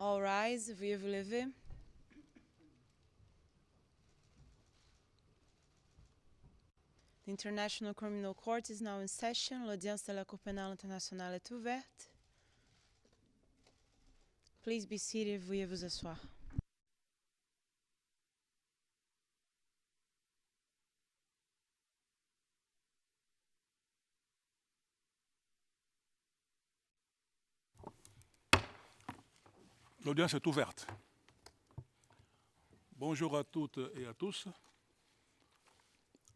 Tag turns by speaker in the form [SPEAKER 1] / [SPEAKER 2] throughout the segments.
[SPEAKER 1] All rise, veuillez vous lever. The International Criminal Court is now in session. L'audience de la Cour pénale internationale est ouverte. Please be seated, veuillez vous asseoir.
[SPEAKER 2] L'audience est ouverte. Bonjour à toutes et à tous.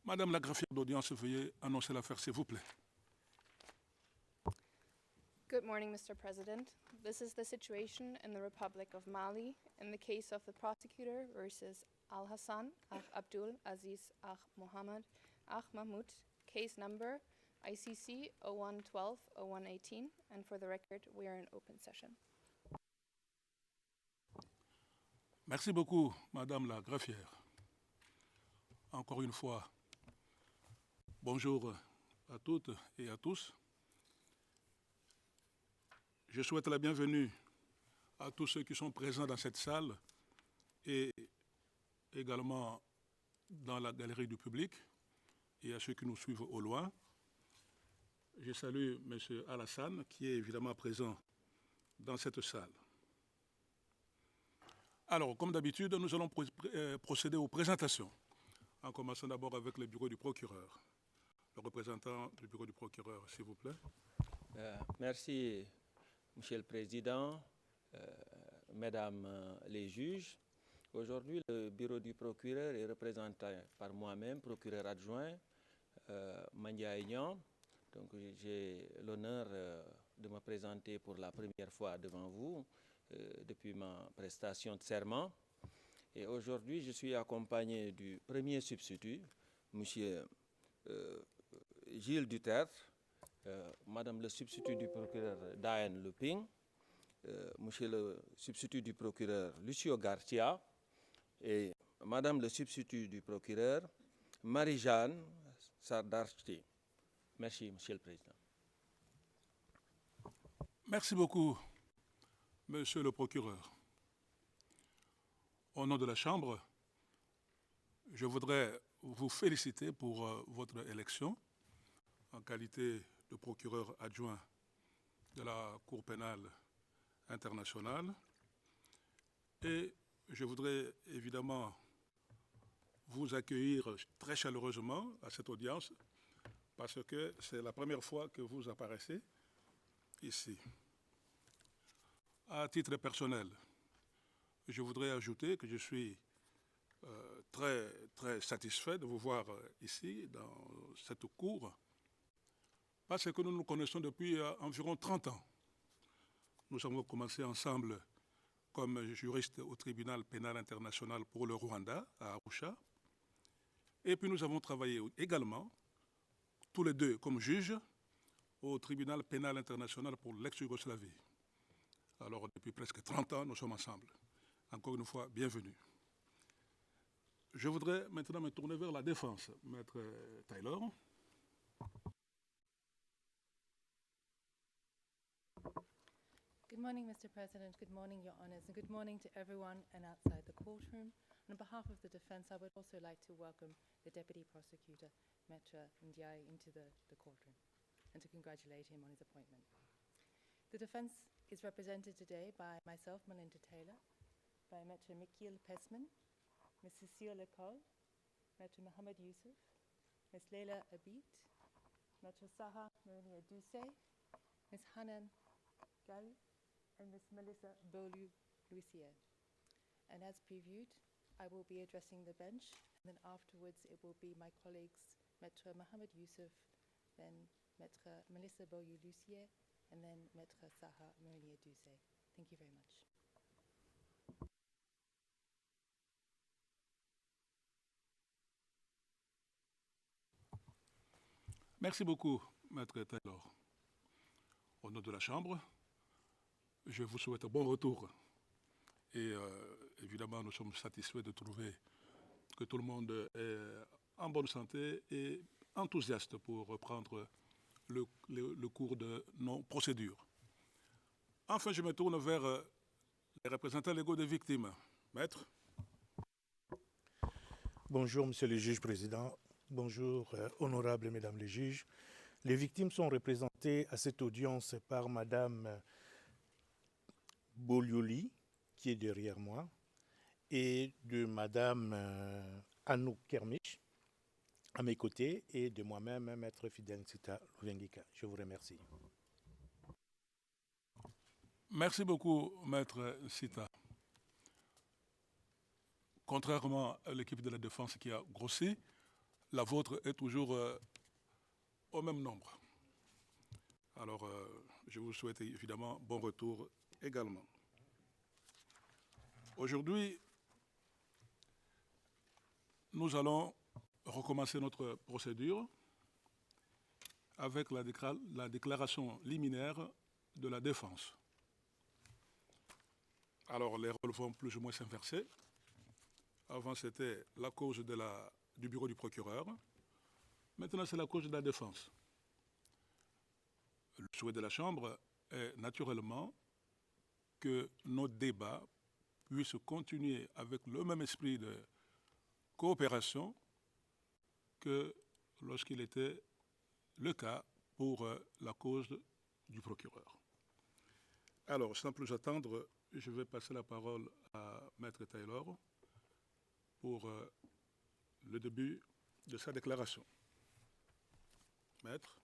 [SPEAKER 2] Madame la greffière d'audience, veuillez annoncer l'affaire, s'il vous plaît.
[SPEAKER 3] Good morning, Mr. President. This is the situation in the Republic of Mali in the case of the prosecutor versus Al Hassan, Abdul Aziz, Mohammed, Mahmoud, case number ICC 0112-0118, and for the record, we are in open session.
[SPEAKER 2] Merci beaucoup, Madame la greffière. Encore une fois, bonjour à toutes et à tous. Je souhaite la bienvenue à tous ceux qui sont présents dans cette salle et également dans la galerie du public et à ceux qui nous suivent au loin. Je salue M. Hassan qui est évidemment présent dans cette salle. Alors, comme d'habitude, nous allons procéder aux présentations, en commençant d'abord avec le bureau du procureur. Le représentant du bureau du procureur, s'il vous plaît.
[SPEAKER 4] Merci, Monsieur le Président, Mesdames les juges. Aujourd'hui, le bureau du procureur est représenté par moi-même, procureur adjoint, Mandia Aignan. Donc, j'ai l'honneur de me présenter pour la première fois devant vous depuis ma prestation de serment. Et aujourd'hui, je suis accompagné du premier substitut, M. Gilles Duterte, Madame le substitut du procureur Diane Leping, Monsieur le substitut du procureur Lucio Garcia et Madame le substitut du procureur Marie-Jeanne Sardarchti. Merci, Monsieur le Président.
[SPEAKER 2] Merci beaucoup, Monsieur le procureur. Au nom de la Chambre, je voudrais vous féliciter pour votre élection en qualité de procureur adjoint de la Cour pénale internationale. Et je voudrais évidemment vous accueillir très chaleureusement à cette audience parce que c'est la première fois que vous apparaissez ici. À titre personnel, je voudrais ajouter que je suis très satisfait de vous voir ici, dans cette cour, parce que nous nous connaissons depuis environ 30 ans. Nous avons commencé ensemble comme juristes au tribunal pénal international pour le Rwanda, à Arusha. Et puis nous avons travaillé également, tous les deux comme juges, au tribunal pénal international pour l'ex-Yougoslavie. Alors, depuis presque 30 ans, nous sommes ensemble. Encore une fois, bienvenue. Je voudrais maintenant me tourner vers la défense. Maître Taylor.
[SPEAKER 5] Good morning, Mr. President. Good morning, Your Honours, and good morning to everyone and outside the courtroom. And on behalf of the defence, I would also like to welcome the Deputy Prosecutor, Maitre Ndiaye, into the courtroom and to congratulate him on his appointment. The defence is represented today by myself, Melinda Taylor, by Maitre Mikhail Pesman, Ms. Cecile Lecole, Maitre Mohamed Yusuf, Ms. Leila Abid, Maitre Saha Marina Douce, Ms. Hanan Gal, and Ms. Melissa Beaulieu-Lucier. And as previewed, I will be addressing the bench, and then afterwards it will be my colleagues, Maitre Mohamed Yusuf, then Maitre Melissa Beaulieu-Lucier, and then Maitre Saha Marina Douce. Thank you very much.
[SPEAKER 2] Merci beaucoup, Maître Taylor. Au nom de la Chambre, je vous souhaite un bon retour. Et évidemment, nous sommes satisfaits de trouver que tout le monde est en bonne santé et enthousiaste pour reprendre le cours de nos procédures. Enfin, je me tourne vers Les représentants légaux des victimes. Maître.
[SPEAKER 6] Bonjour, Monsieur le juge président. Bonjour, honorables mesdames les juges. Les victimes sont représentées à cette audience par Madame Bolioli, qui est derrière moi, et de Madame Anouk Kermiche, à mes côtés, et de moi-même, Maître Fidel Sita Luvengika. Je vous remercie.
[SPEAKER 2] Merci beaucoup, Maître Sita. Contrairement à l'équipe de la défense qui a grossi, la vôtre est toujours au même nombre. Alors, je vous souhaite évidemment bon retour également. Aujourd'hui, nous allons recommencer notre procédure avec la déclaration liminaire de la défense. Alors, les rôles vont plus ou moins s'inverser. Avant, c'était la cause du bureau du procureur. Maintenant, c'est la cause de la défense. Le souhait de la Chambre est naturellement que nos débats puissent continuer avec le même esprit de coopération que lorsqu'il était le cas pour la cause du procureur. Alors, sans plus attendre, je vais passer la parole à Maître Taylor pour le début de sa déclaration. Maître.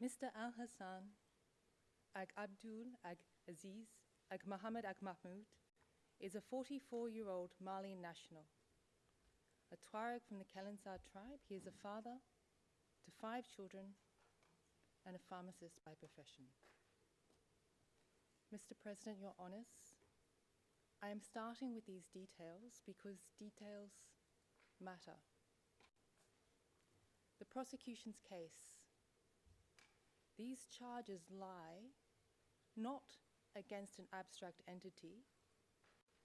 [SPEAKER 5] Mr. Al Hassan, Ag Abdul Ag Aziz, Ag Mohammed Ag Mahmoud, is a 44-year-old Malian national. A Tuareg from the Kalansar tribe, he is a father to 5 children and a pharmacist by profession. Mr. President, Your Honours, I am starting with these details because details matter. The prosecution's case. These charges lie not against an abstract entity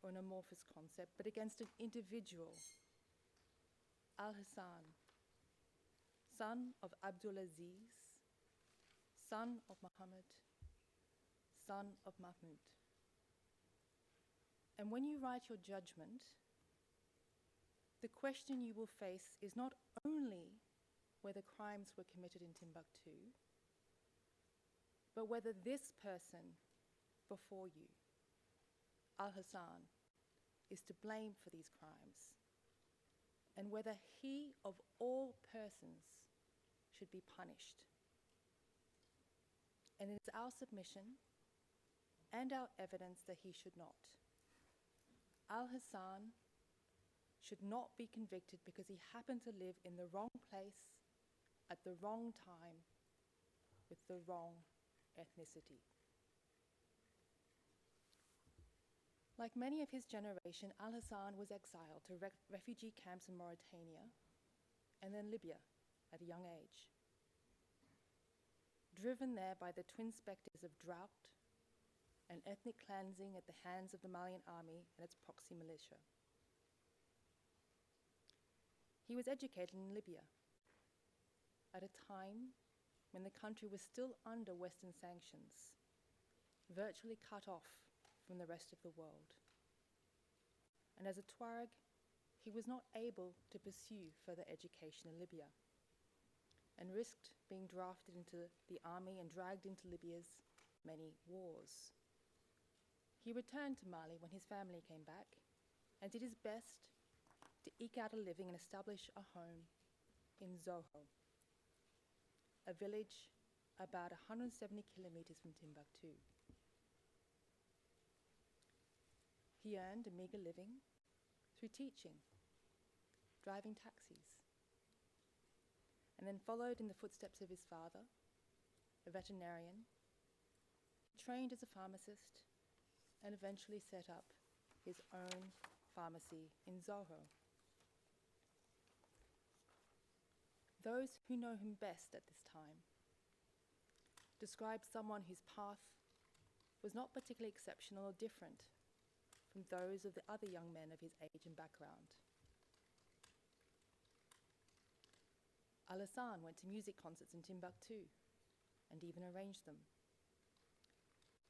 [SPEAKER 5] or an amorphous concept, but against an individual, Al Hassan, son of Abdul Aziz, son of Muhammad, son of Mahmoud. And when you write your judgment, the question you will face is not only whether crimes were committed in Timbuktu, but whether this person before you, Al Hassan, is to blame for these crimes, and whether he, of all persons, should be punished. And it is our submission and our evidence that he should not. Al Hassan should not be convicted because he happened to live in the wrong place at the wrong time with the wrong ethnicity. Like many of his generation, Al Hassan was exiled to refugee camps in Mauritania and then Libya at a young age. Driven there by the twin specters of drought and ethnic cleansing at the hands of the Malian army and its proxy militia. He was educated in Libya at a time when the country was still under Western sanctions, virtually cut off from the rest of the world. And as a Tuareg, he was not able to pursue further education in Libya and risked being drafted into the army and dragged into Libya's many wars. He returned to Mali when his family came back and did his best to eke out a living and establish a home in Zoho, a village about 170 kilometers from Timbuktu. He earned a meager living through teaching, driving taxis, and then followed in the footsteps of his father, a veterinarian, trained as a pharmacist, and eventually set up his own pharmacy in Zoho. Those who know him best at this time describe someone whose path was not particularly exceptional or different from those of the other young men of his age and background. Al Hassan went to music concerts in Timbuktu and even arranged them.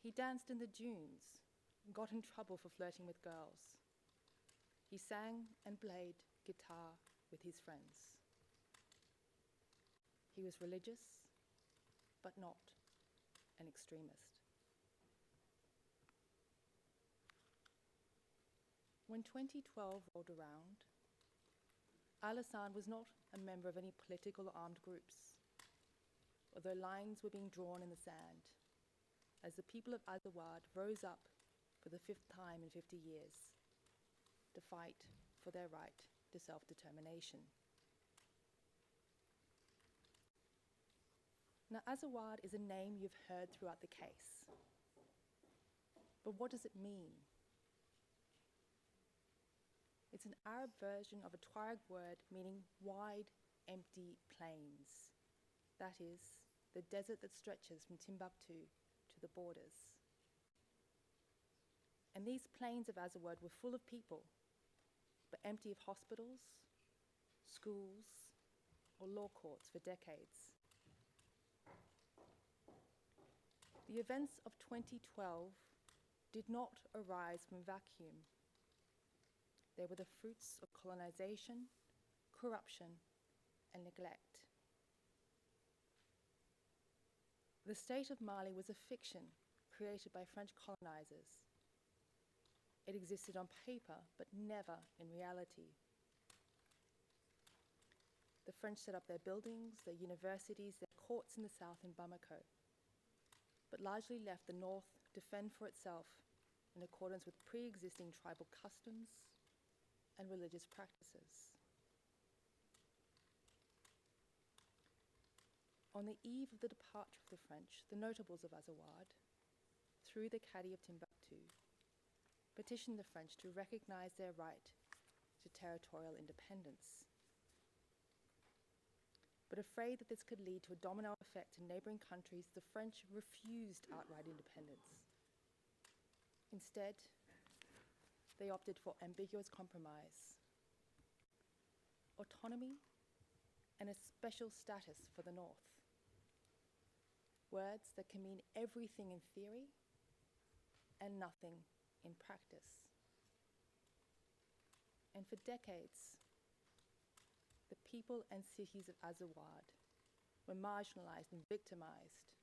[SPEAKER 5] He danced in the dunes, got in trouble for flirting with girls. He sang and played guitar with his friends. He was religious, but not an extremist. When 2012 rolled around, Hassan was not a member of any political or armed groups, although lines were being drawn in the sand as the people of Azawad rose up for the fifth time in 50 years to fight for their right to self-determination. Now, Azawad is a name you've heard throughout the case. But what does it mean? It's an Arab version of a Tuareg word meaning wide, empty plains. That is, the desert that stretches from Timbuktu to the borders. And these plains of Azawad were full of people, but empty of hospitals, schools, or law courts for decades. The events of 2012 did not arise from a vacuum. They were the fruits of colonization, corruption, and neglect. The state of Mali was a fiction created by French colonizers. It existed on paper, but never in reality. The French set up their buildings, their universities, their courts in the south in Bamako, but largely left the north to fend for itself in accordance with pre-existing tribal customs and religious practices. On the eve of the departure of the French, the notables of Azawad, through the Cadi of Timbuktu, petitioned the French to recognize their right to territorial independence. But afraid that this could lead to a domino effect in neighboring countries, the French refused outright independence. Instead, they opted for ambiguous compromise, autonomy, and a special status for the North. Words that can mean everything in theory and nothing in practice. And for decades, the people and cities of Azawad were marginalized and victimized.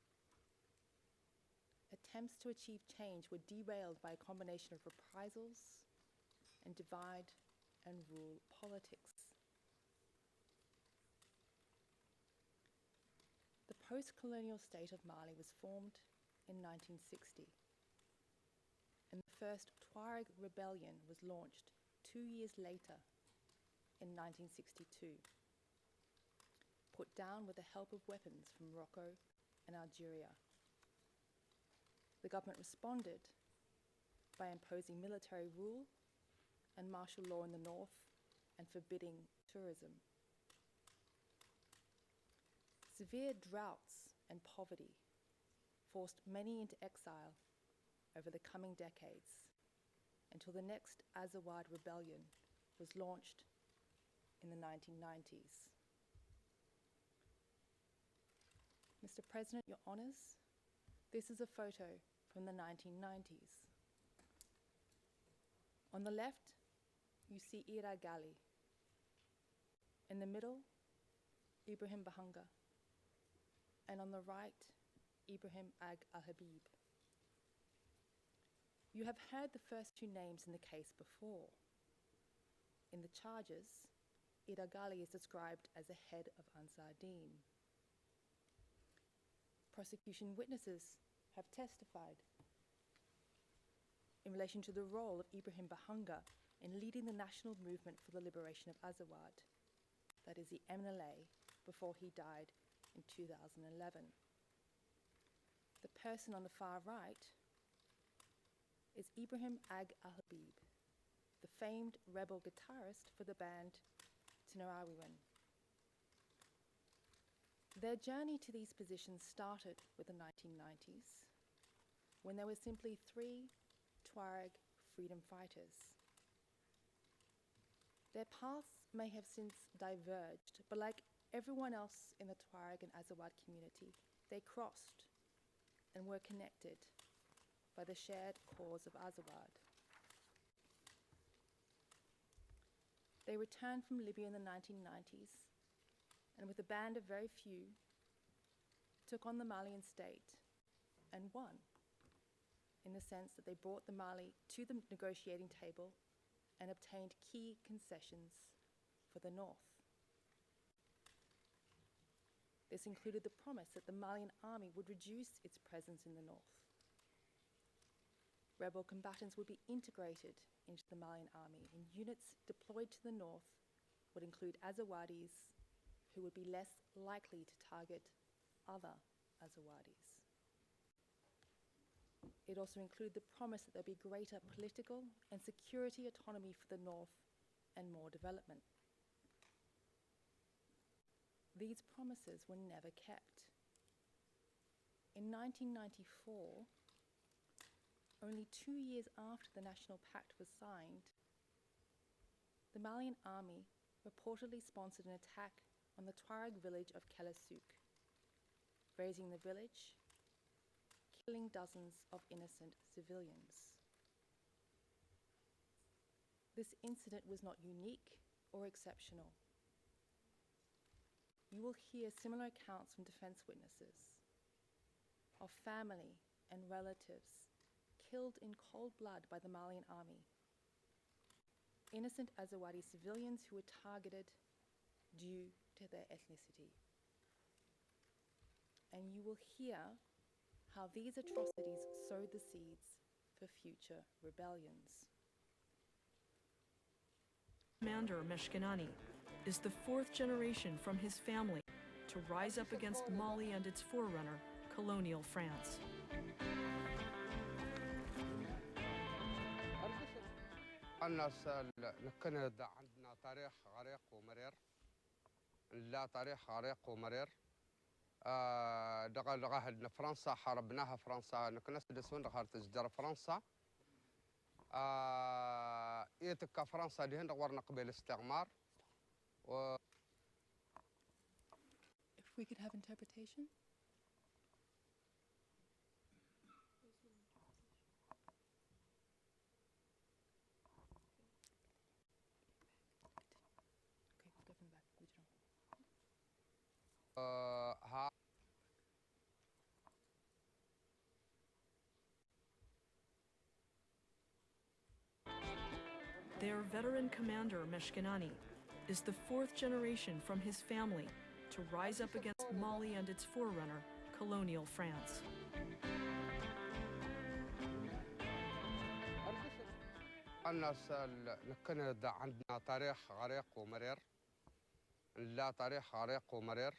[SPEAKER 5] Attempts to achieve change were derailed by a combination of reprisals and divide and rule politics. The post-colonial state of Mali was formed in 1960, and the first Tuareg rebellion was launched 2 years later in 1962, put down with the help of weapons from Morocco and Algeria. The government responded by imposing military rule and martial law in the north and forbidding tourism. Severe droughts and poverty forced many into exile over the coming decades until the next Azawad rebellion was launched in the 1990s. Mr. President, Your Honours, this is a photo from the 1990s. On the left, you see Ira Gali. In the middle, Ibrahim Bahanga. And on the right, Ibrahim Ag al-Habib. You have heard the first two names in the case before. In the charges, Ira Gali is described as the head of Ansar Deen. Prosecution witnesses have testified in relation to the role of Ibrahim Bahanga in leading the national movement for the liberation of Azawad, that is the MNLA, before he died in 2011. The person on the far right is Ibrahim Ag al-Habib, the famed rebel guitarist for the band Tinarawiwen. Their journey to these positions started with the 1990s, when there were simply 3 Tuareg freedom fighters. Their paths may have since diverged, but like everyone else in the Tuareg and Azawad community, They crossed and were connected by the shared cause of Azawad. They returned from Libya in the 1990s and with a band of very few took on the Malian state and won, in the sense that they brought the Mali to the negotiating table and obtained key concessions for the north. This included the promise that the Malian army would reduce its presence in the north. Rebel combatants would be integrated into the Malian army, and units deployed to the north would include Azawadis, who would be less likely to target other Azawadis. It also included the promise that there would be greater political and security autonomy for the north and more development. These promises were never kept. In 1994, only 2 years after the National Pact was signed, the Malian army reportedly sponsored an attack on the Tuareg village of Kelasouk, razing the village, killing dozens of innocent civilians. This incident was not unique or exceptional. You will hear similar accounts from defense witnesses of family and relatives killed in cold blood by the Malian army, innocent Azawadi civilians who were targeted due to their ethnicity. And you will hear how these atrocities sowed the seeds for future rebellions.
[SPEAKER 7] Commander Meshkinani is the fourth generation from his family to rise up against Mali and its forerunner, colonial France.
[SPEAKER 8] الناس نكند عندنا تاريخ عريق ومرير لا تاريخ عريق ومرير دغا لغاهدنا فرنسا حاربناها فرنسا نكنس دسون دغار تجدر فرنسا إيتك فرنسا دي هند ورنا قبل الاستعمار
[SPEAKER 5] If we could have interpretation. Okay, we'll go from the back. Original.
[SPEAKER 7] Their veteran commander, Meshkinani, is the fourth generation from his family to rise up against Mali and its forerunner, colonial France.
[SPEAKER 8] الناس نكند عندنا تاريخ عريق ومرير لا تاريخ عريق ومرير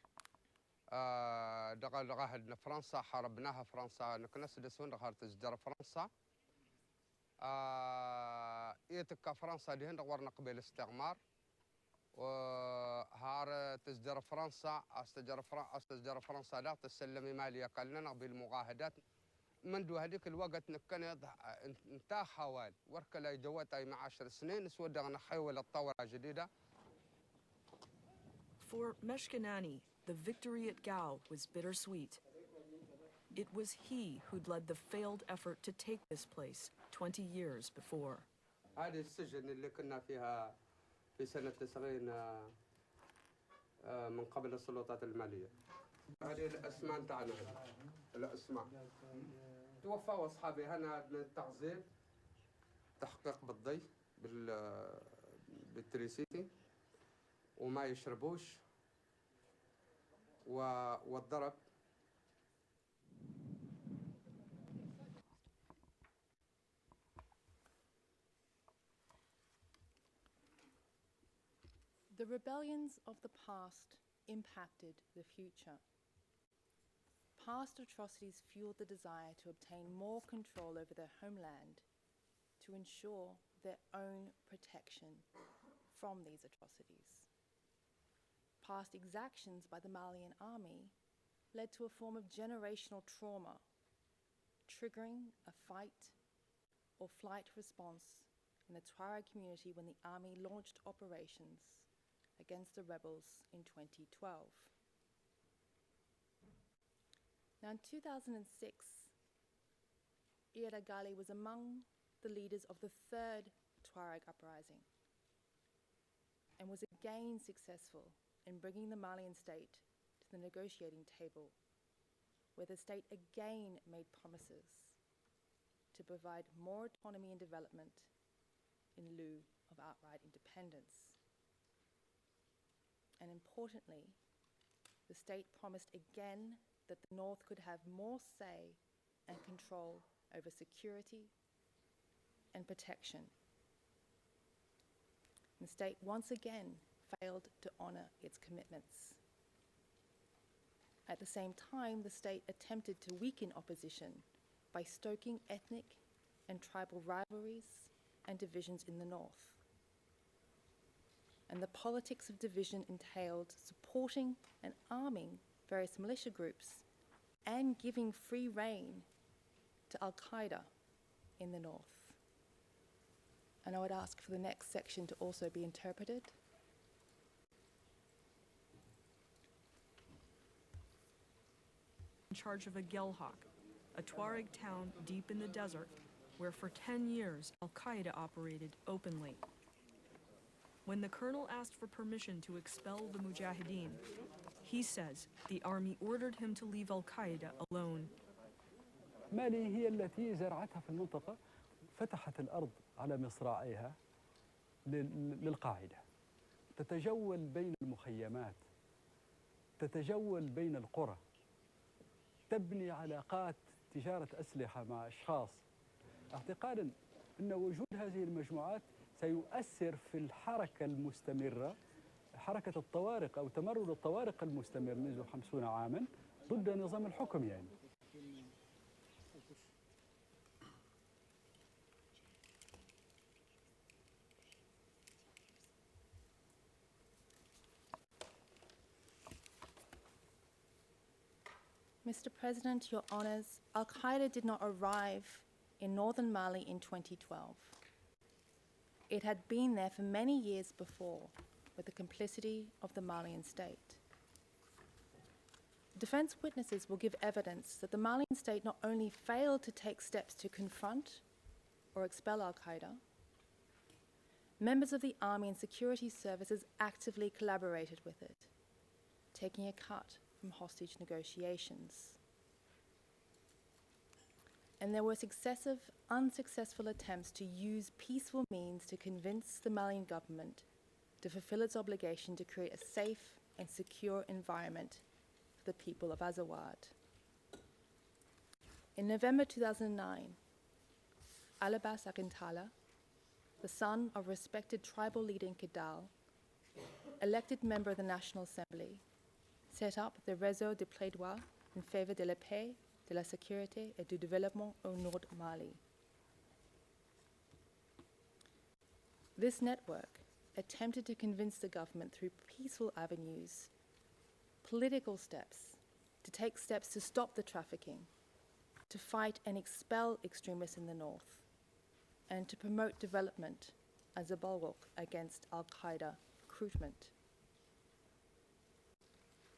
[SPEAKER 8] دغا لغاهدنا فرنسا حاربناها فرنسا نكنس دسون دغار تجدر فرنسا إيتك فرنسا دي هند ورنا قبل الاستعمار وهار تجدر فرنسا استجدر فرنسا لا تسلمي مالية قالنا بالمعاهدات منذ هذيك الوقت نكن انتهى حوال وركلا جوات اي 10 سنين سودا نحاول الطورة جديدة.
[SPEAKER 7] For Meshkinani, the victory at Gao was bittersweet. It was he who'd led the failed effort to take this place 20 years before.
[SPEAKER 8] هذه السجن اللي كنا فيها في سنة 90 من قبل السلطات المالية. هذه الأسماء تاعنا الأسماء. توفوا أصحابي هنا من التعذيب تحقيق بالضي بالتريسيتي وما يشربوش والضرب.
[SPEAKER 5] The rebellions of the past impacted the future. Past atrocities fueled the desire to obtain more control over their homeland to ensure their own protection from these atrocities. Past exactions by the Malian army led to a form of generational trauma, triggering a fight or flight response in the Tuareg community when the army launched operations against the rebels in 2012. Now, in 2006, Iyad Ghali was among the leaders of the third Tuareg uprising and was again successful in bringing the Malian state to the negotiating table, where the state again made promises to provide more autonomy and development in lieu of outright independence. And importantly, the state promised again that the North could have more say and control over security and protection. The state once again failed to honor its commitments. At the same time, the state attempted to weaken opposition by stoking ethnic and tribal rivalries and divisions in the North. And the politics of division entailed supporting and arming various militia groups and giving free rein to Al-Qaeda in the North. And I would ask for the next section to also be interpreted.
[SPEAKER 7] In charge of a Gelhak, a Tuareg town deep in the desert where for 10 years Al-Qaeda operated openly. When the colonel asked for permission to expel the Mujahideen, he says the army ordered him to leave Al-Qaeda alone.
[SPEAKER 9] مالي هي التي زرعتها في المنطقة، فتحت الأرض على مصراعيها للقاعدة، تتجول بين المخيمات، تتجول بين القرى، تبني علاقات تجارة أسلحة مع أشخاص، اعتقادا أن وجود هذه المجموعات سيؤثر في الحركة المستمرة، حركة الطوارق أو تمرد الطوارق المستمر منذ 50 عاما ضد نظام الحكم يعني.
[SPEAKER 5] Mr. President, Your Honours, Al-Qaeda did not arrive in northern Mali in 2012. It had been there for many years before, with the complicity of the Malian state. Defense witnesses will give evidence that the Malian state not only failed to take steps to confront or expel Al-Qaeda, members of the army and security services actively collaborated with it, taking a cut from hostage negotiations. And there were successive, unsuccessful attempts to use peaceful means to convince the Malian government to fulfill its obligation to create a safe and secure environment for the people of Azawad. In November 2009, Alabas Akintala, the son of respected tribal leader in Kidal, elected member of the National Assembly, set up the Réseau de Plaidoyer en faveur de la paix, de la sécurité et du développement au Nord Mali. This network attempted to convince the government through peaceful avenues, political steps, to take steps to stop the trafficking, to fight and expel extremists in the north, and to promote development as a bulwark against Al-Qaeda recruitment.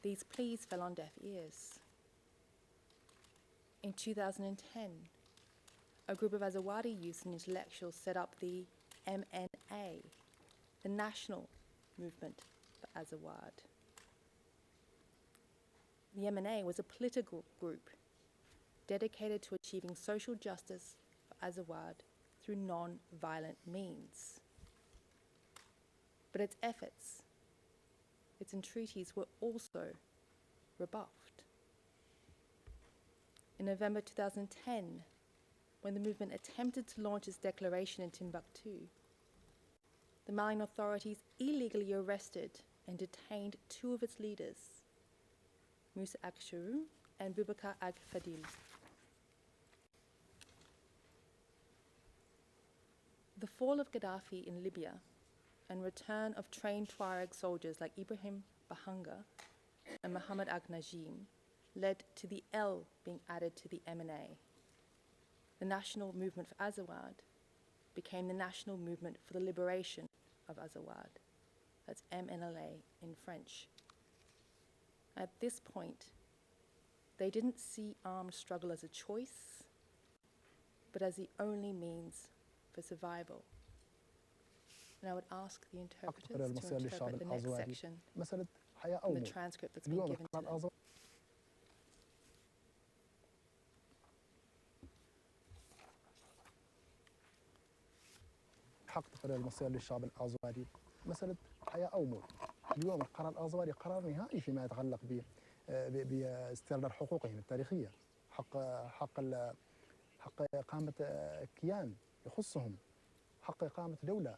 [SPEAKER 5] These pleas fell on deaf ears. In 2010, a group of Azawadi youths and intellectuals set up the MNA, the National Movement for Azawad. The MNA was a political group dedicated to achieving social justice for Azawad through non-violent means. But its efforts, its entreaties were also rebuffed. In November 2010, when the movement attempted to launch its declaration in Timbuktu, the Malian authorities illegally arrested and detained two of its leaders, Moussa Aksharu and Boubacar Ag Fadil. The fall of Gaddafi in Libya and return of trained Tuareg soldiers like Ibrahim Bahanga and Mohammed Ag Najim led to the L being added to the MNA. The National Movement for Azawad became the National Movement for the Liberation of Azawad. That's MNLA in French. At this point, They didn't see armed struggle as a choice, but as the only means for survival. And I would ask the interpreters to interpret the next section
[SPEAKER 9] مسألة حياة أو
[SPEAKER 5] from the
[SPEAKER 9] موت.
[SPEAKER 5] transcript that's been
[SPEAKER 9] اليوم
[SPEAKER 5] given to
[SPEAKER 9] القرار
[SPEAKER 5] them.
[SPEAKER 9] الأزرق حق تقرير المصير للشعب الأزواري مسألة حياة أو موت. اليوم القرار الأزواري قرار نهائي فيما يتعلق باسترداد حقوقهم التاريخية، حق إقامة كيان يخصهم، حق إقامة دولة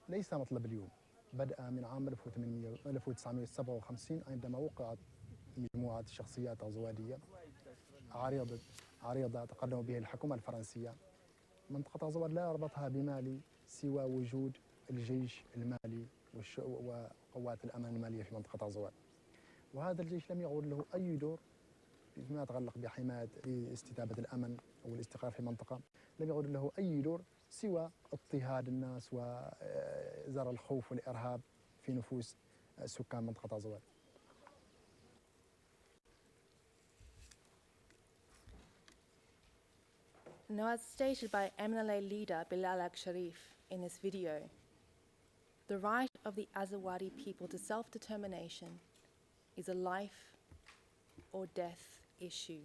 [SPEAKER 9] ليس مطلب اليوم. بدأ من عام 1957 عندما وقعت مجموعة شخصيات أزوارية عريضة تقدم به الحكومة الفرنسية. منطقة أزوار لا يربطها بمالي سوى وجود الجيش المالي وقوات الأمان المالية في منطقة أزوار، وهذا الجيش لم يعد له أي دور فيما يتعلق بحماية استتابة الأمن أو الاستقرار في المنطقة. لم يعد له أي دور سوى اضطهاد الناس وزرع الخوف والإرهاب في نفوس سكان منطقة أزوار.
[SPEAKER 5] Now, as stated by MNLA leader Bilal Al-Sharif in this video, the right of the Azawadi people to self-determination is a life or death issue.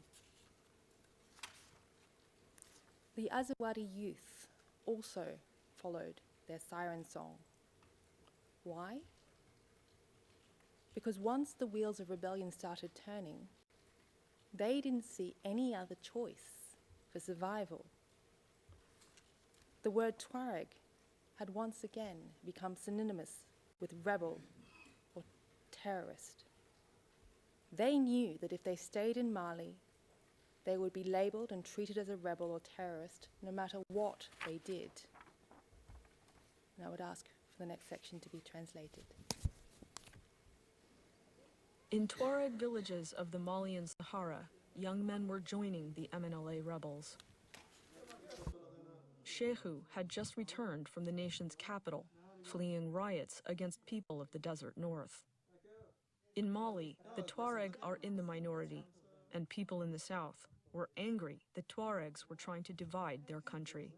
[SPEAKER 5] The Azawadi youth also followed their siren song. Why? Because once the wheels of rebellion started turning, they didn't see any other choice for survival. The word Tuareg had once again become synonymous with rebel or terrorist. They knew that if they stayed in Mali, they would be labeled and treated as a rebel or terrorist no matter what they did. And I would ask for the next section to be translated.
[SPEAKER 7] In Tuareg villages of the Malian Sahara, young men were joining the MNLA rebels. Shehu had just returned from the nation's capital, fleeing riots against people of the desert north. In Mali, the Tuareg are in the minority, and people in the south were angry that Tuaregs were trying to divide their country.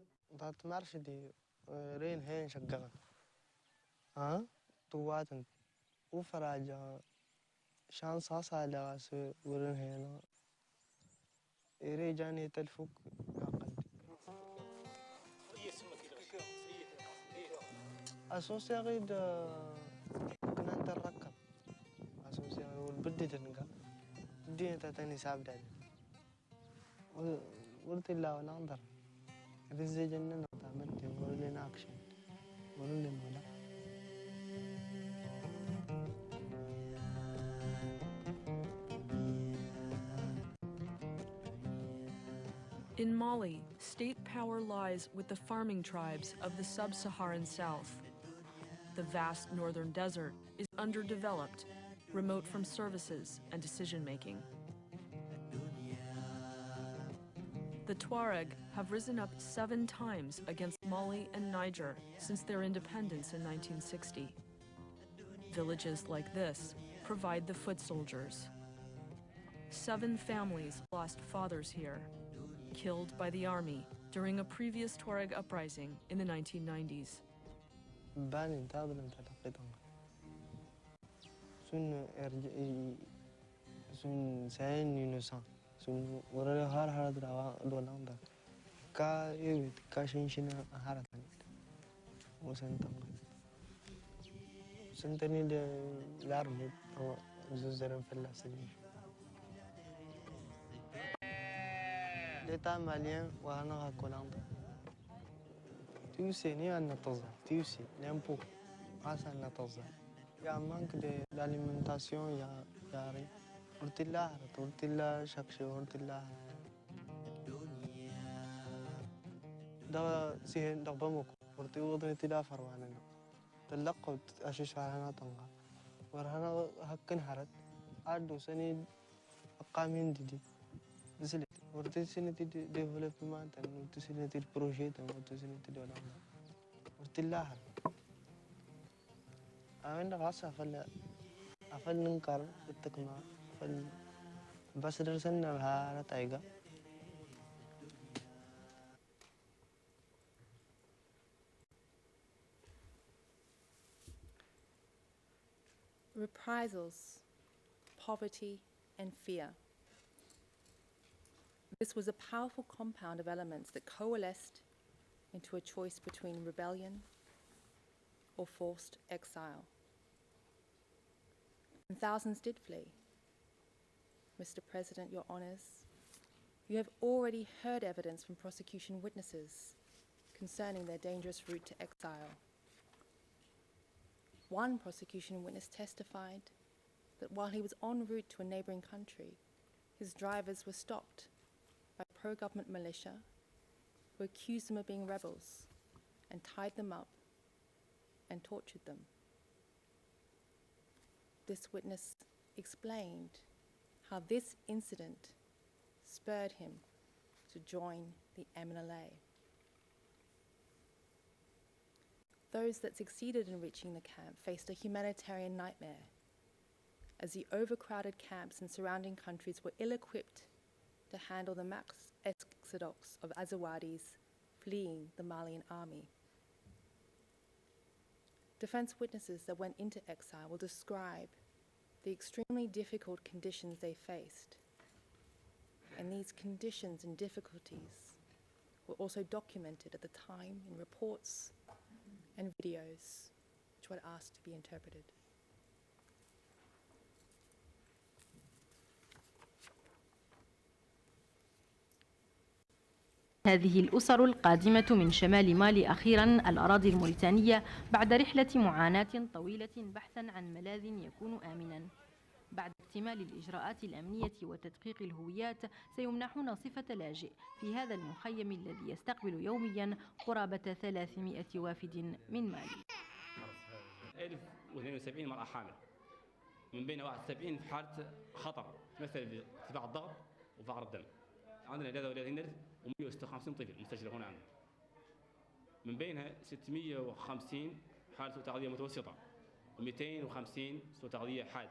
[SPEAKER 7] In Mali, state power lies with the farming tribes of the sub-Saharan south. The vast northern desert is underdeveloped, remote from services and decision-making. The Tuareg have risen up 7 times against Mali and Niger since their independence in 1960. Villages like this provide the foot soldiers. 7 families lost fathers here, killed by the army during a previous Tuareg uprising in the 1990s.
[SPEAKER 10] l'État malien وهنا كولاندا تيوسي ني أن تزا تيوسي لامبو عسى نتزا يا مانك de l'alimentation يا ري ورتلا شكشي ورتلا دا سين دبمك ورتي وضني تلا فروانا تلقوا أشيش هنا تنقى ورهنا هكن حرت عدو سني أقامين دي زلت ورتي سنتي ديفلوبمنت ورتي سنتي البروجيت ورتي سنتي دولا ورتي لاحر أنا غاسة أفل ننكر التكما بس درسنا بها رتايقة.
[SPEAKER 5] Reprisals, poverty, and fear. This was a powerful compound of elements that coalesced into a choice between rebellion or forced exile. And thousands did flee. Mr. President, Your Honours, you have already heard evidence from prosecution witnesses concerning their dangerous route to exile. One prosecution witness testified that while he was en route to a neighbouring country, his drivers were stopped by pro-government militia who accused them of being rebels and tied them up and tortured them. This witness explained how this incident spurred him to join the MNLA. Those that succeeded in reaching the camp faced a humanitarian nightmare, as the overcrowded camps in surrounding countries were ill-equipped to handle the mass exodus of Azawadis fleeing the Malian army. Defense witnesses that went into exile will describe the extremely difficult conditions they faced. And these conditions and difficulties were also documented at the time in reports and videos, which were asked to be interpreted.
[SPEAKER 11] هذه الأسر القادمة من شمال مالي أخيراً الأراضي الموريتانية بعد رحلة معاناة طويلة بحثاً عن ملاذ يكون آمناً. بعد اكتمال الإجراءات الأمنية وتدقيق الهويات سيمنحون صفة لاجئ في هذا المخيم الذي يستقبل يومياً قرابة 300 وافد من مالي.
[SPEAKER 12] 1072 مرأة حامل، من بين 71 في حالة خطر مثل ارتفاع الضغط وفقر الدم. عندنا إجازة ولادة نرث و156 طفل مسجلة هنا عندنا. من بينها 650 حالة سوء تغذية متوسطة و250 سوء تغذية حاد.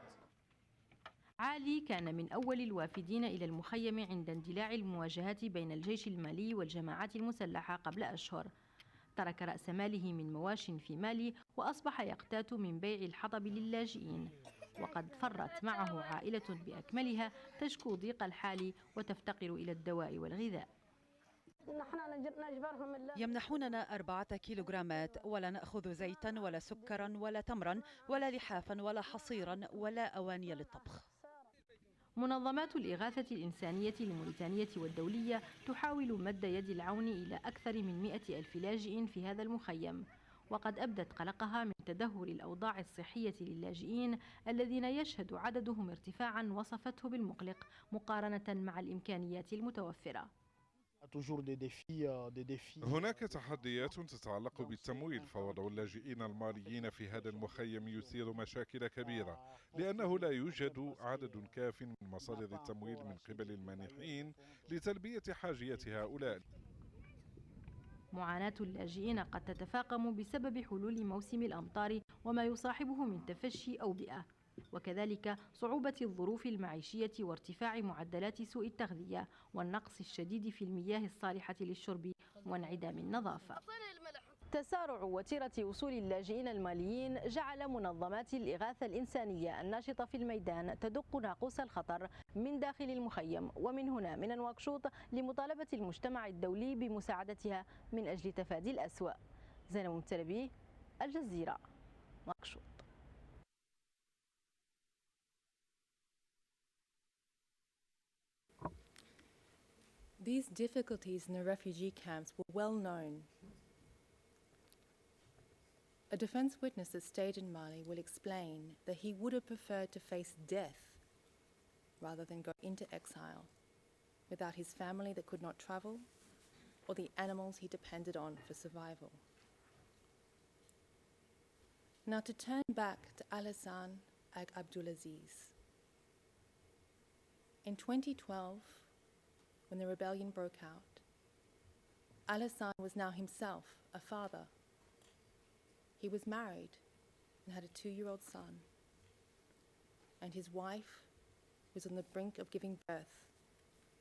[SPEAKER 11] علي كان من أول الوافدين إلى المخيم عند اندلاع المواجهات بين الجيش المالي والجماعات المسلحة قبل أشهر. ترك رأس ماله من مواش في مالي وأصبح يقتات من بيع الحطب للاجئين، وقد فرت معه عائلة بأكملها تشكو ضيق الحال وتفتقر إلى الدواء والغذاء.
[SPEAKER 13] يمنحوننا 4 كيلوغرامات، ولا نأخذ زيتا ولا سكرا ولا تمرا ولا لحافا ولا حصيرا ولا أواني للطبخ.
[SPEAKER 11] منظمات الإغاثة الإنسانية الموريتانية والدولية تحاول مد يد العون إلى أكثر من 100,000 لاجئ في هذا المخيم، وقد أبدت قلقها من تدهور الأوضاع الصحية للاجئين الذين يشهد عددهم ارتفاعا وصفته بالمقلق مقارنة مع الإمكانيات المتوفرة.
[SPEAKER 14] هناك تحديات تتعلق بالتمويل، فوضع اللاجئين الماليين في هذا المخيم يثير مشاكل كبيرة، لأنه لا يوجد عدد كاف من مصادر التمويل من قبل المانحين لتلبية حاجيات هؤلاء.
[SPEAKER 11] معاناة اللاجئين قد تتفاقم بسبب حلول موسم الأمطار وما يصاحبه من تفشي أوبئة، وكذلك صعوبة الظروف المعيشية وارتفاع معدلات سوء التغذية والنقص الشديد في المياه الصالحة للشرب وانعدام النظافة. تسارع وتيرة وصول اللاجئين الماليين جعل منظمات الإغاثة الإنسانية الناشطة في الميدان تدق ناقوس الخطر من داخل المخيم، ومن هنا من نواكشوط لمطالبة المجتمع الدولي بمساعدتها من أجل تفادي الأسوأ. زينب متلبي، الجزيرة، نواكشوط.
[SPEAKER 5] These difficulties in the refugee camps were well known. A defense witness that stayed in Mali will explain that he would have preferred to face death rather than go into exile without his family that could not travel or the animals he depended on for survival. Now to turn back to Hassan Abdulaziz. In 2012, when the rebellion broke out, Hassan was now himself a father. He was married and had a 2-year-old son, and his wife was on the brink of giving birth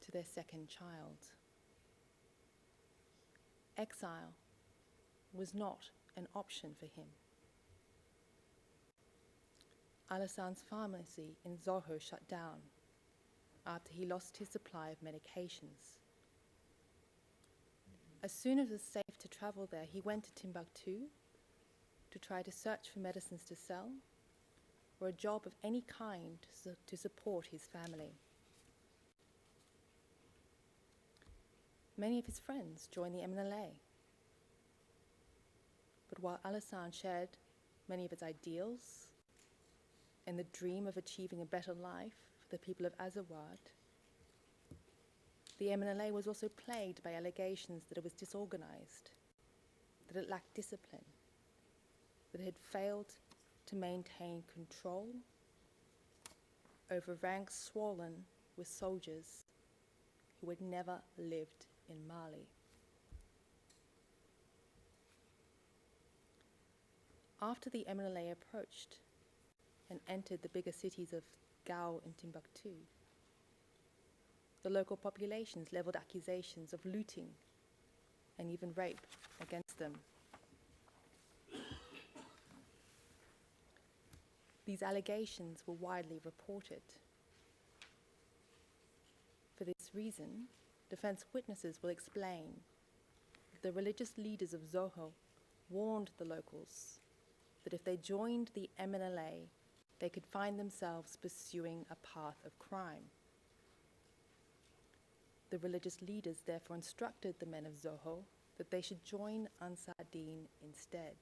[SPEAKER 5] to their second child. Exile was not an option for him. Al-Hassan's pharmacy in Zoho shut down after he lost his supply of medications. As soon as it was safe to travel there, he went to Timbuktu to try to search for medicines to sell or a job of any kind to support his family. Many of his friends joined the MNLA. But while Al-Hassan shared many of its ideals and the dream of achieving a better life for the people of Azawad, the MNLA was also plagued by allegations that it was disorganized, that it lacked discipline, that it had failed to maintain control over ranks swollen with soldiers who had never lived in Mali. After the MNLA approached and entered the bigger cities of Gao and Timbuktu, the local populations leveled accusations of looting and even rape against them. These allegations were widely reported. For this reason, defense witnesses will explain that the religious leaders of Zoho warned the locals that if they joined the MNLA, they could find themselves pursuing a path of crime. The religious leaders therefore instructed the men of Zoho that they should join Ansar Dine instead.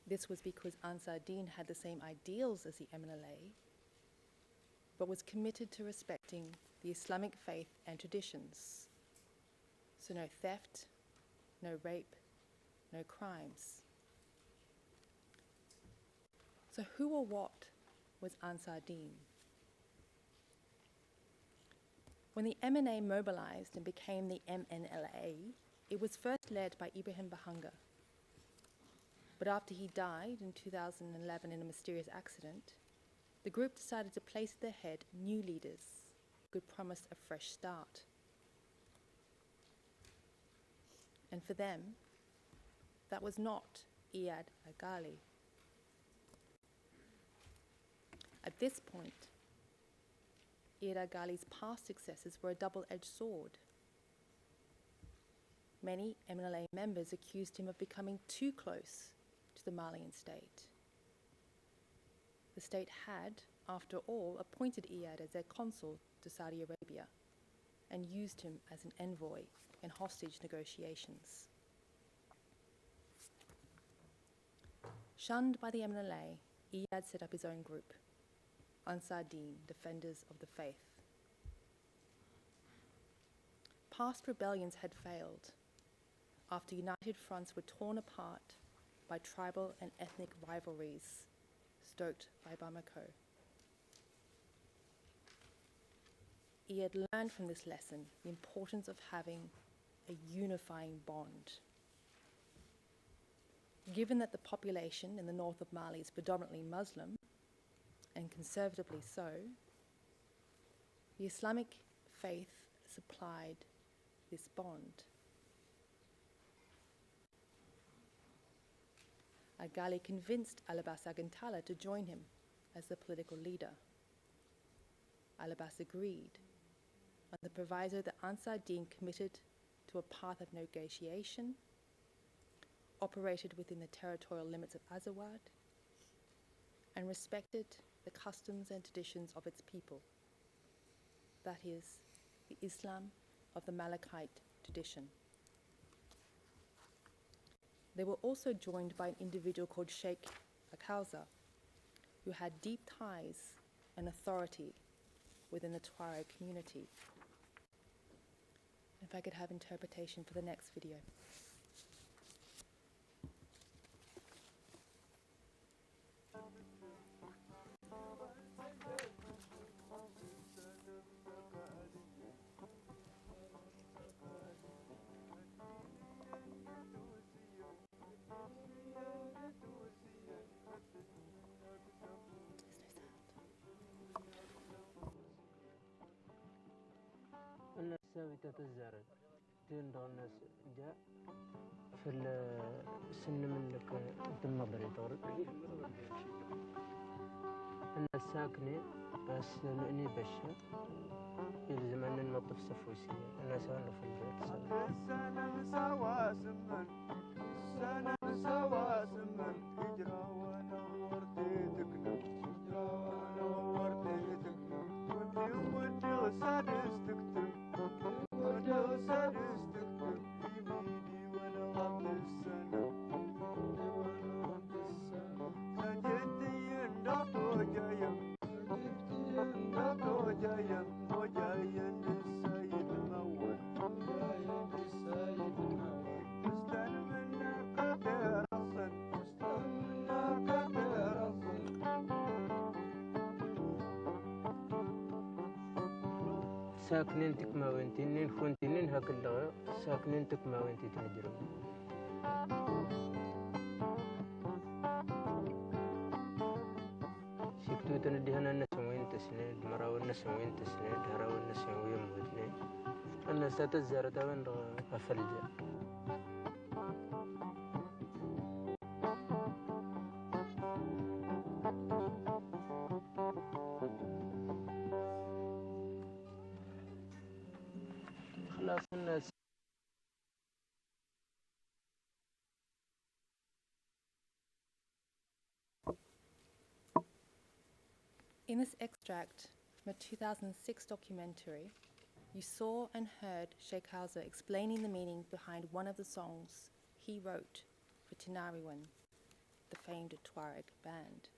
[SPEAKER 5] This was because Ansar Dine had the same ideals as the MNLA, but was committed to respecting the Islamic faith and traditions. So no theft, no rape, no crimes. So who or what was Ansar Dine? When the MNA mobilized and became the MNLA, it was first led by Ibrahim Bahanga. But after he died in 2011 in a mysterious accident, the group decided to place at their head new leaders who could promise a fresh start. And for them, that was not Iyad Agali. At this point, Iyad Agali's past successes were a double-edged sword. Many MNLA members accused him of becoming too close to the Malian state. The state had, after all, appointed Iyad as their consul to Saudi Arabia and used him as an envoy in hostage negotiations. Shunned by the MNLA, Iyad set up his own group, Ansar Dine, Defenders of the Faith. Past rebellions had failed after united fronts were torn apart by tribal and ethnic rivalries stoked by Bamako. Iyad learned from this lesson the importance of having a unifying bond. Given that the population in the north of Mali is predominantly Muslim, and conservatively so, the Islamic faith supplied this bond. Agali convinced Alabas Agantala to join him as the political leader. Alabas agreed on the proviso that Ansar Dine committed to a path of negotiation, operated within the territorial limits of Azawad, and respected the customs and traditions of its people, that is, the Islam of the Malakite tradition. They were also joined by an individual called Sheikh Akauza, who had deep ties and authority within the Tuareg community. If I could have interpretation for the next video.
[SPEAKER 10] سوي تتزرد دين دون الناس جاء في السن منك النظري طور الناس ساكنين بس لأني بشا يلزم أن ننظف سفوسية الناس هلا في البيت السنة مساوى سمن السنة مساوى سمن اجرى ونور تيتكنا اجرى ونور تيتكنا ودي غسادس تكتب ودي غسادس تكتب يميني ولا غض السنة ولا غض السنة سجدتي النقو جاية سجدتي النقو جاية وجاية للسيد الأول وجاية للسيد الأول مستلم منك قدر الصن مستلم منك قدر الصن ساكنين تكما وانتين كنتين هاك اللغة ساكنين تكما وانتي تهجرون شكتو تندي هنا النسوين تسنيد مراو النسوين تسنيد هراو النسوين مودني أنا ستزار تبن أفلجا خلاص الناس
[SPEAKER 5] In this extract from a 2006 documentary, you saw and heard Sheikh Hauser explaining the meaning behind one of the songs he wrote for Tinariwen, the famed Tuareg band.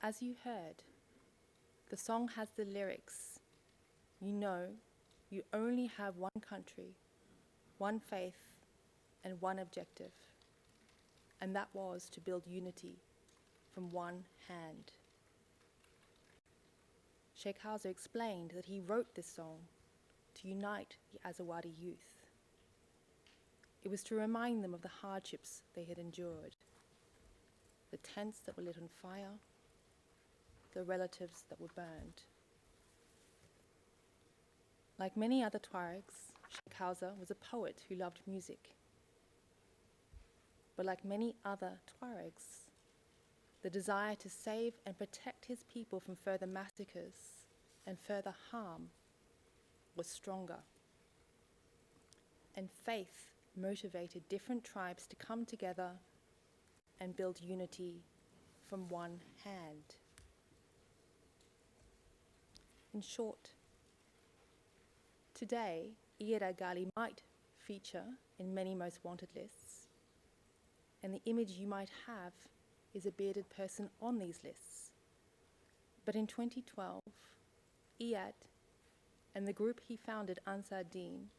[SPEAKER 5] As you heard, the song has the lyrics, "You know, you only have one country, one faith, and one objective, and that was to build unity from one hand." Sheikh Hauser explained that he wrote this song to unite the Azawadi youth. It was to remind them of the hardships they had endured, the tents that were lit on fire, the relatives that were burned. Like many other Tuaregs, Sheikh Hauser was a poet who loved music. But like many other Tuaregs, the desire to save and protect his people from further massacres and further harm was stronger. And faith motivated different tribes to come together and build unity from one hand. In short, today, Ira Gali might feature in many most wanted lists, and the image you might have is a bearded person on these lists. But in 2012, Iyad and the group he founded, Ansar Deen,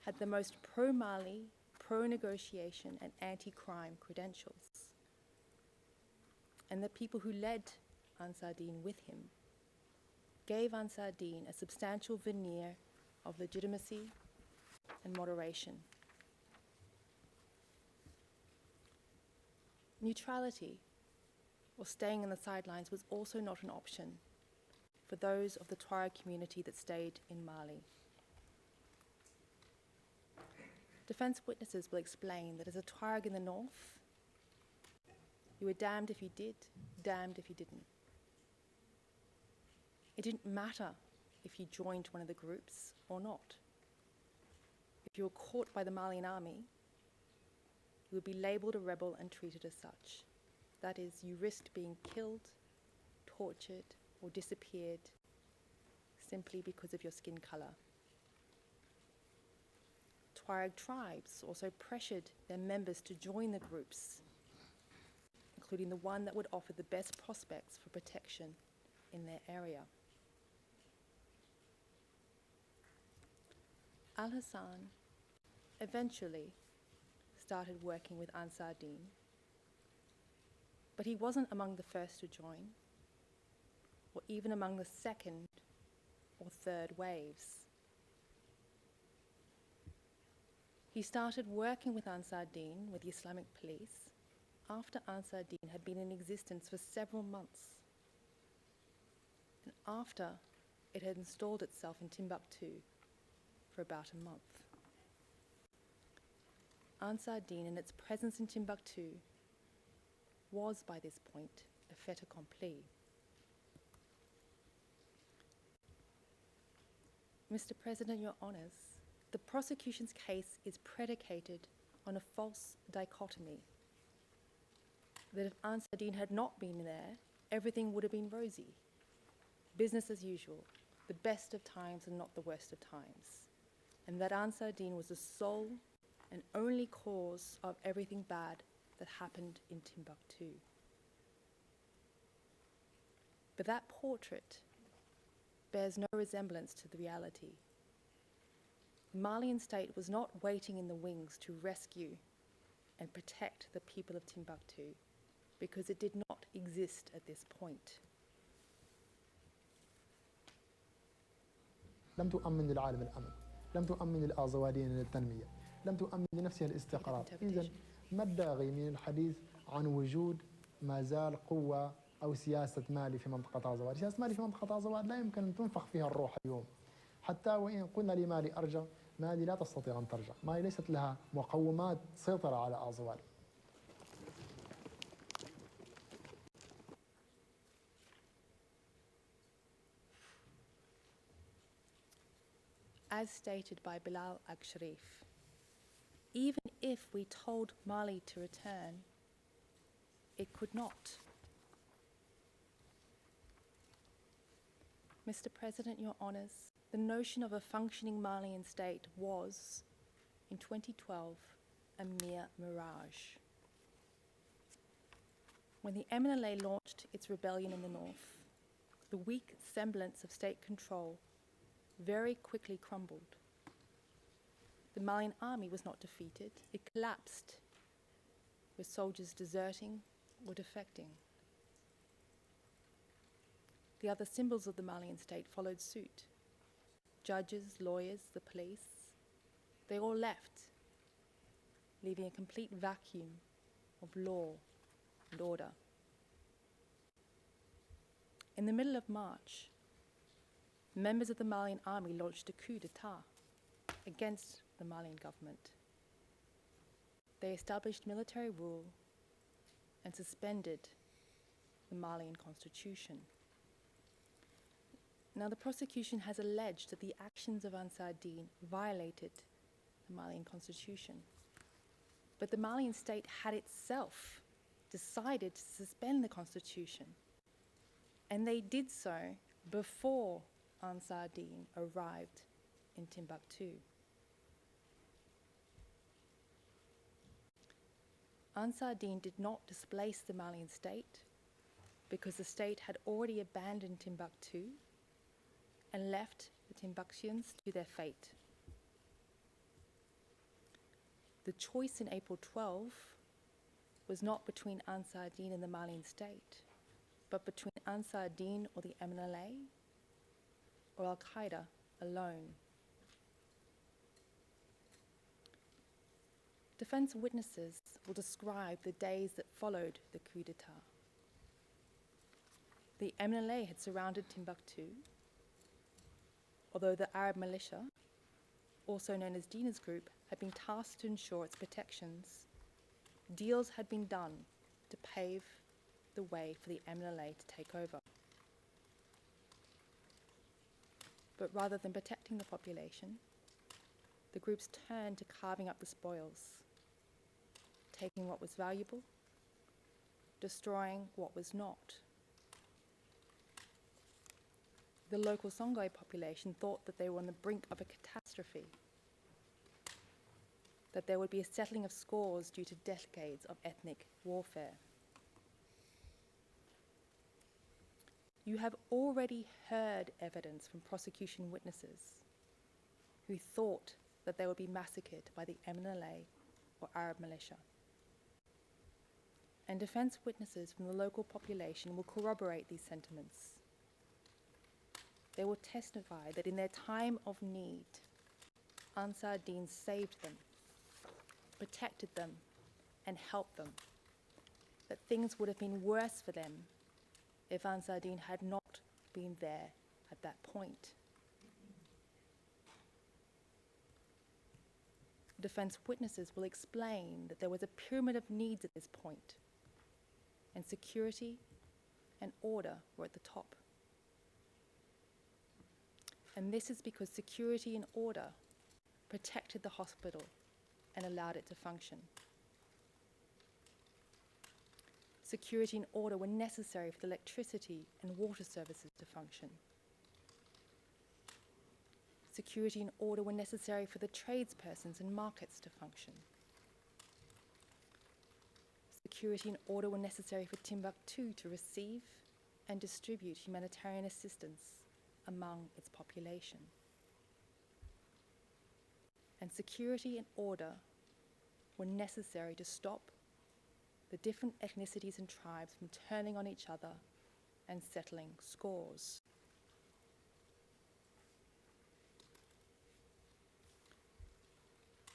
[SPEAKER 5] had the most pro-Mali, pro-negotiation and anti-crime credentials. And the people who led Ansar Deen with him gave Ansar Deen a substantial veneer of legitimacy and moderation. Neutrality, or staying on the sidelines, was also not an option for those of the Tuareg community that stayed in Mali. Defence witnesses will explain that as a Tuareg in the north, you were damned if you did, damned if you didn't. It didn't matter if you joined one of the groups or not. If you were caught by the Malian army, you would be labelled a rebel and treated as such. That is, you risked being killed, tortured, or disappeared simply because of your skin colour. Tuareg tribes also pressured their members to join the groups, including the one that would offer the best prospects for protection in their area. Al-Hassan eventually started working with Ansar Deen, but he wasn't among the first to join, or even among the second or third waves. He started working with Ansar Deen, with the Islamic police, after Ansar Deen had been in existence for several months, and after it had installed itself in Timbuktu for about a month. Ansar Dine and its presence in Timbuktu was, by this point, a fait accompli. Mr. President, Your Honours, the prosecution's case is predicated on a false dichotomy that if Ansar Dine had not been there, everything would have been rosy. Business as usual, the best of times and not the worst of times. And that Ansar Dine was the sole and only cause of everything bad that happened in Timbuktu. But that portrait bears no resemblance to the reality. The Malian state was not waiting in the wings to rescue and protect the people of Timbuktu because it did not exist at this point.
[SPEAKER 15] لم تؤمن للعالم الأمن، لم تؤمن للآزواليين للتنمية، لم تؤمن لنفسها الاستقرار. إذن ما الداعي من الحديث عن وجود ما زال قوة أو سياسة مالي في منطقة آزوال؟ سياسة مالي في منطقة آزوال لا يمكن أن تنفخ فيها الروح اليوم. حتى وإن قلنا لمالي أرجع، مالي لا تستطيع أن ترجع، مالي ليست لها مقومات سيطرة على آزوال.
[SPEAKER 5] As stated by Bilal Ag-Sharif, even if we told Mali to return, it could not. Mr. President, Your Honours, the notion of a functioning Malian state was, in 2012, a mere mirage. When the MNLA launched its rebellion in the north, the weak semblance of state control very quickly crumbled. The Malian army was not defeated, it collapsed, with soldiers deserting or defecting. The other symbols of the Malian state followed suit. Judges, lawyers, the police, they all left, leaving a complete vacuum of law and order. In the middle of March, members of the Malian army launched a coup d'etat against the Malian government. They established military rule and suspended the Malian constitution. Now, the prosecution has alleged that the actions of Ansar Dine violated the Malian constitution. But the Malian state had itself decided to suspend the constitution, and they did so before Ansar Dine arrived in Timbuktu. Ansar Dine did not displace the Malian state because the state had already abandoned Timbuktu and left the Timbuktuans to their fate. The choice in April 12 was not between Ansar Dine and the Malian state, but between Ansar Dine or the MNLA or Al-Qaeda alone. Defense witnesses will describe the days that followed the coup d'etat. The MNLA had surrounded Timbuktu, although the Arab militia, also known as Dine's group, had been tasked to ensure its protections. Deals had been done to pave the way for the MNLA to take over. But rather than protecting the population, the groups turned to carving up the spoils, taking what was valuable, destroying what was not. The local Songhai population thought that they were on the brink of a catastrophe, that there would be a settling of scores due to decades of ethnic warfare. You have already heard evidence from prosecution witnesses who thought that they would be massacred by the MNLA or Arab militia. And defense witnesses from the local population will corroborate these sentiments. They will testify that in their time of need, Ansar Dine saved them, protected them, and helped them, that things would have been worse for them if Ansar Dine had not been there at that point. Defense witnesses will explain that there was a pyramid of needs at this point, and security and order were at the top. And this is because security and order protected the hospital and allowed it to function. Security and order were necessary for the electricity and water services to function. Security and order were necessary for the tradespersons and markets to function. Security and order were necessary for Timbuktu to receive and distribute humanitarian assistance among its population. And security and order were necessary to stop the different ethnicities and tribes from turning on each other and settling scores.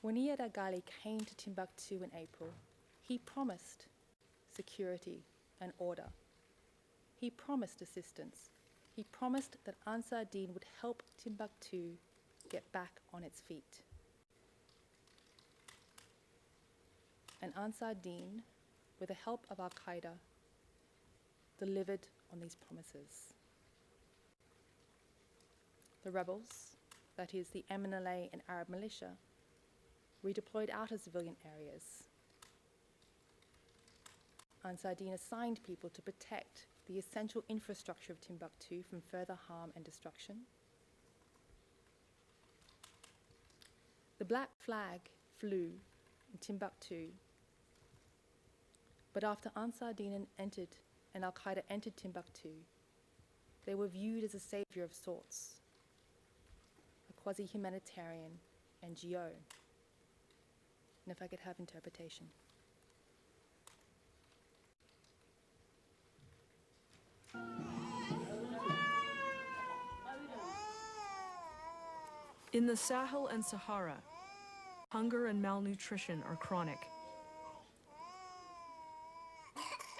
[SPEAKER 5] When Iyad Agali came to Timbuktu in April, he promised security and order. He promised assistance. He promised that Ansar Dine would help Timbuktu get back on its feet. And Ansar Dine, with the help of Al-Qaeda, delivered on these promises. The rebels, that is the MNLA and Arab militia, redeployed out of civilian areas. Ansar Dine assigned people to protect the essential infrastructure of Timbuktu from further harm and destruction. The black flag flew in Timbuktu, but after Ansar Dine and Al-Qaeda entered Timbuktu, they were viewed as a savior of sorts, a quasi-humanitarian NGO. And if I could have interpretation.
[SPEAKER 7] In the Sahel and Sahara, hunger and malnutrition are chronic.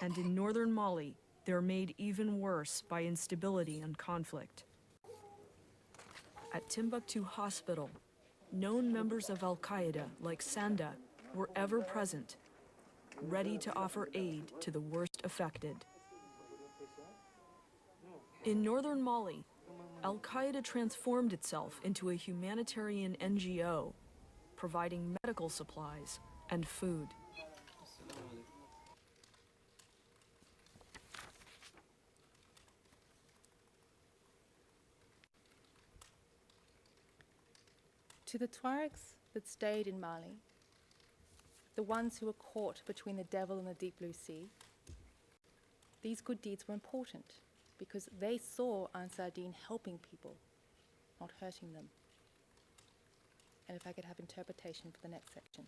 [SPEAKER 7] And in northern Mali, they're made even worse by instability and conflict. At Timbuktu Hospital, known members of Al-Qaeda, like Sanda, were ever present, ready to offer aid to the worst affected. In northern Mali, Al-Qaeda transformed itself into a humanitarian NGO, providing medical supplies and food.
[SPEAKER 5] To the Tuaregs that stayed in Mali, the ones who were caught between the devil and the deep blue sea, these good deeds were important because they saw Ansar Dine helping people, not hurting them. And if I could have interpretation for the next section.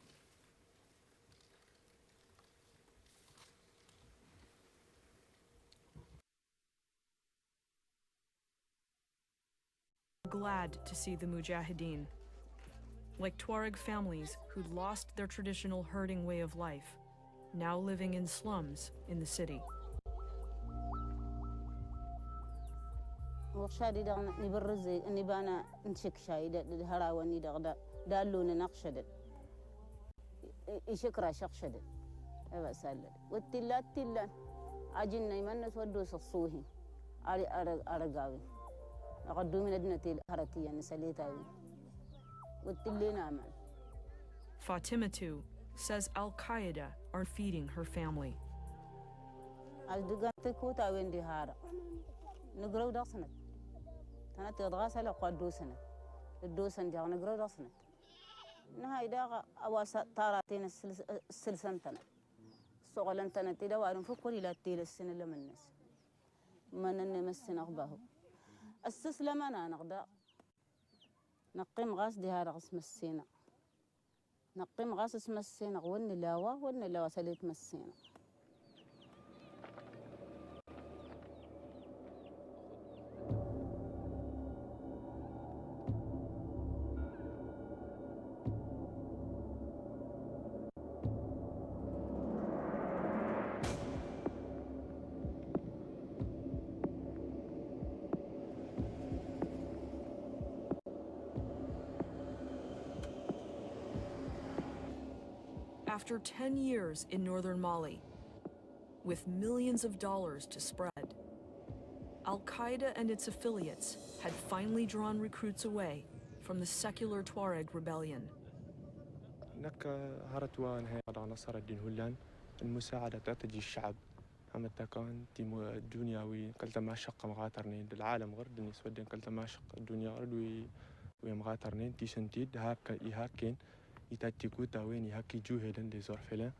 [SPEAKER 7] Glad to see the Mujahideen. Like Tuareg families who'd lost their traditional herding way of life, now living in slums in the city.
[SPEAKER 16] وخشادي دغنا نبرزي نبانا نشك شاي هراوني دغدا دالون نقشد يشكرا شقشد ايوا سالد والتلا اجن يمن سودو صصوهي ارغاوي لقد من ادنتي هرتي نسليتاوي والتلينا امان.
[SPEAKER 7] Fatima too says Al-Qaeda are feeding her family.
[SPEAKER 16] أصدقائي كوتا ويندي هارا نقرأ داسنت أنا تدرس على قدوسنا الدوسن جانا نقرأ داسنت نهاي داغا أواس تاراتين السلسلة تنا سؤالن تنا تدا وارن فكوري لا تيل السنة لمنس من النمسنا أخباه السلسلة ما أنا نقدا نقيم غاس دي هذا اسم السينا نقيم غاس اسم السينا ون لاوا سليت مسينا.
[SPEAKER 7] after 10 years in northern Mali, with millions of dollars to spread. Al-Qaeda and its affiliates had finally drawn recruits away from the secular Tuareg rebellion.
[SPEAKER 17] هناك هرت ونهاية نصر الدين هلان المساعدة تعتدي الشعب هم التكان تيمو الدنيا قلت ما شق مغاترنين العالم غير دني سودين قلت ما شق الدنيا غير ومغاترنين تي سنتيد هاك يهاكين يتاتيكو تاوين يهاكي جوهلن دي زورفلان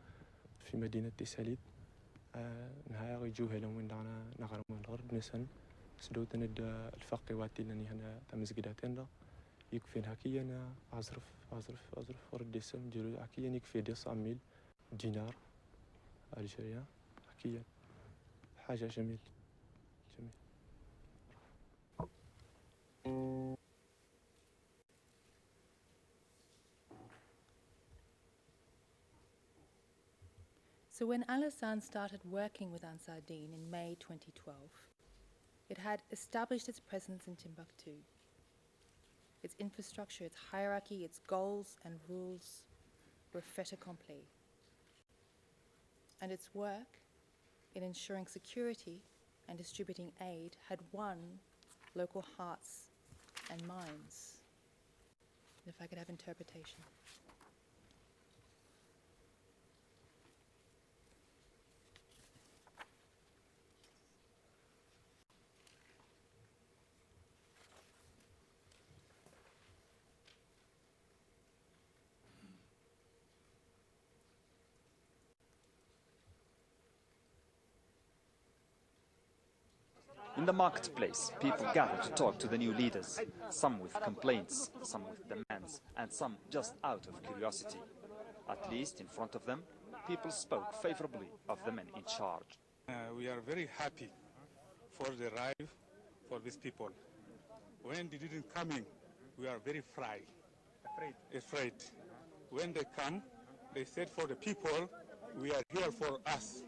[SPEAKER 17] في مدينة تساليد نهاية جوهلن وين دعنا نغرمون غير نسن سدوتن الفقي واتي لني هنا تمزقداتين دا يكفين هكيا أنا أزرف ورد السن جلو هكيا يكفي 900 دينار ألجيريا هكيا حاجة جميل.
[SPEAKER 5] So when Al-Hassan started working with Ansar Dine in May 2012, it had established its presence in Timbuktu. Its infrastructure, its hierarchy, its goals and rules were fait accompli. And its work in ensuring security and distributing aid had won local hearts and minds. And if I could have interpretation.
[SPEAKER 18] In the marketplace, people gather to talk to the new leaders, some with complaints, some with demands, and some just out of curiosity. At least in front of them, people spoke favorably of the men in charge.
[SPEAKER 19] We are very happy for the arrival for these people. When they didn't come in, we are very afraid. When they come, they said for the people, we are here for us.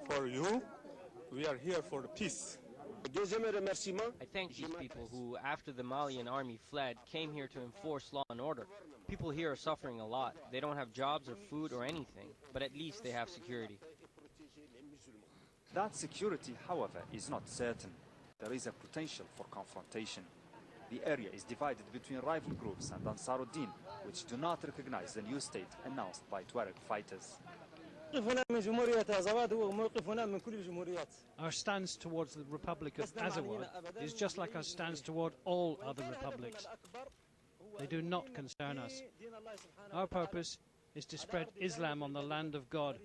[SPEAKER 19] For you, we are here for the peace.
[SPEAKER 20] I thank these people who, after the Malian army fled, came here to enforce law and order. People here are suffering a lot. They don't have jobs or food or anything, but at least they have security.
[SPEAKER 18] That security, however, is not certain. There is a potential for confrontation. The area is divided between rival groups and Ansaruddin, which do not recognize the new state announced by Tuareg fighters.
[SPEAKER 21] Our stance towards the Republic of Azawad is just like our stance toward all other republics. They do not concern us. Our purpose is to spread Islam on the land of God.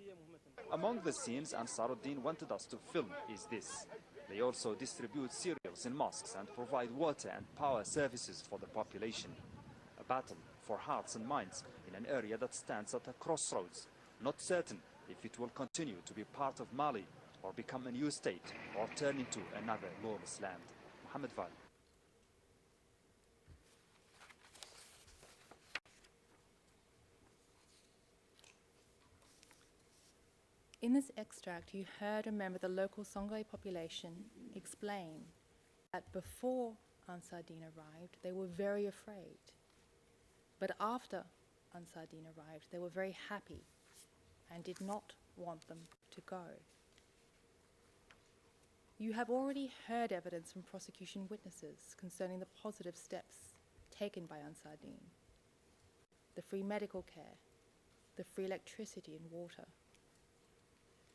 [SPEAKER 18] Among the scenes Ansaruddin wanted us to film is this. They also distribute cereals in mosques and provide water and power services for the population. A battle for hearts and minds in an area that stands at a crossroads, not certain if it will continue to be part of Mali or become a new state or turn into another lawless land. Mohammed Val.
[SPEAKER 5] In this extract, you heard a member of the local Songhai population explain that before Ansar Dine arrived, they were very afraid. But after Ansar Dine arrived, they were very happy and did not want them to go. You have already heard evidence from prosecution witnesses concerning the positive steps taken by Ansar Dine. The free medical care, the free electricity and water.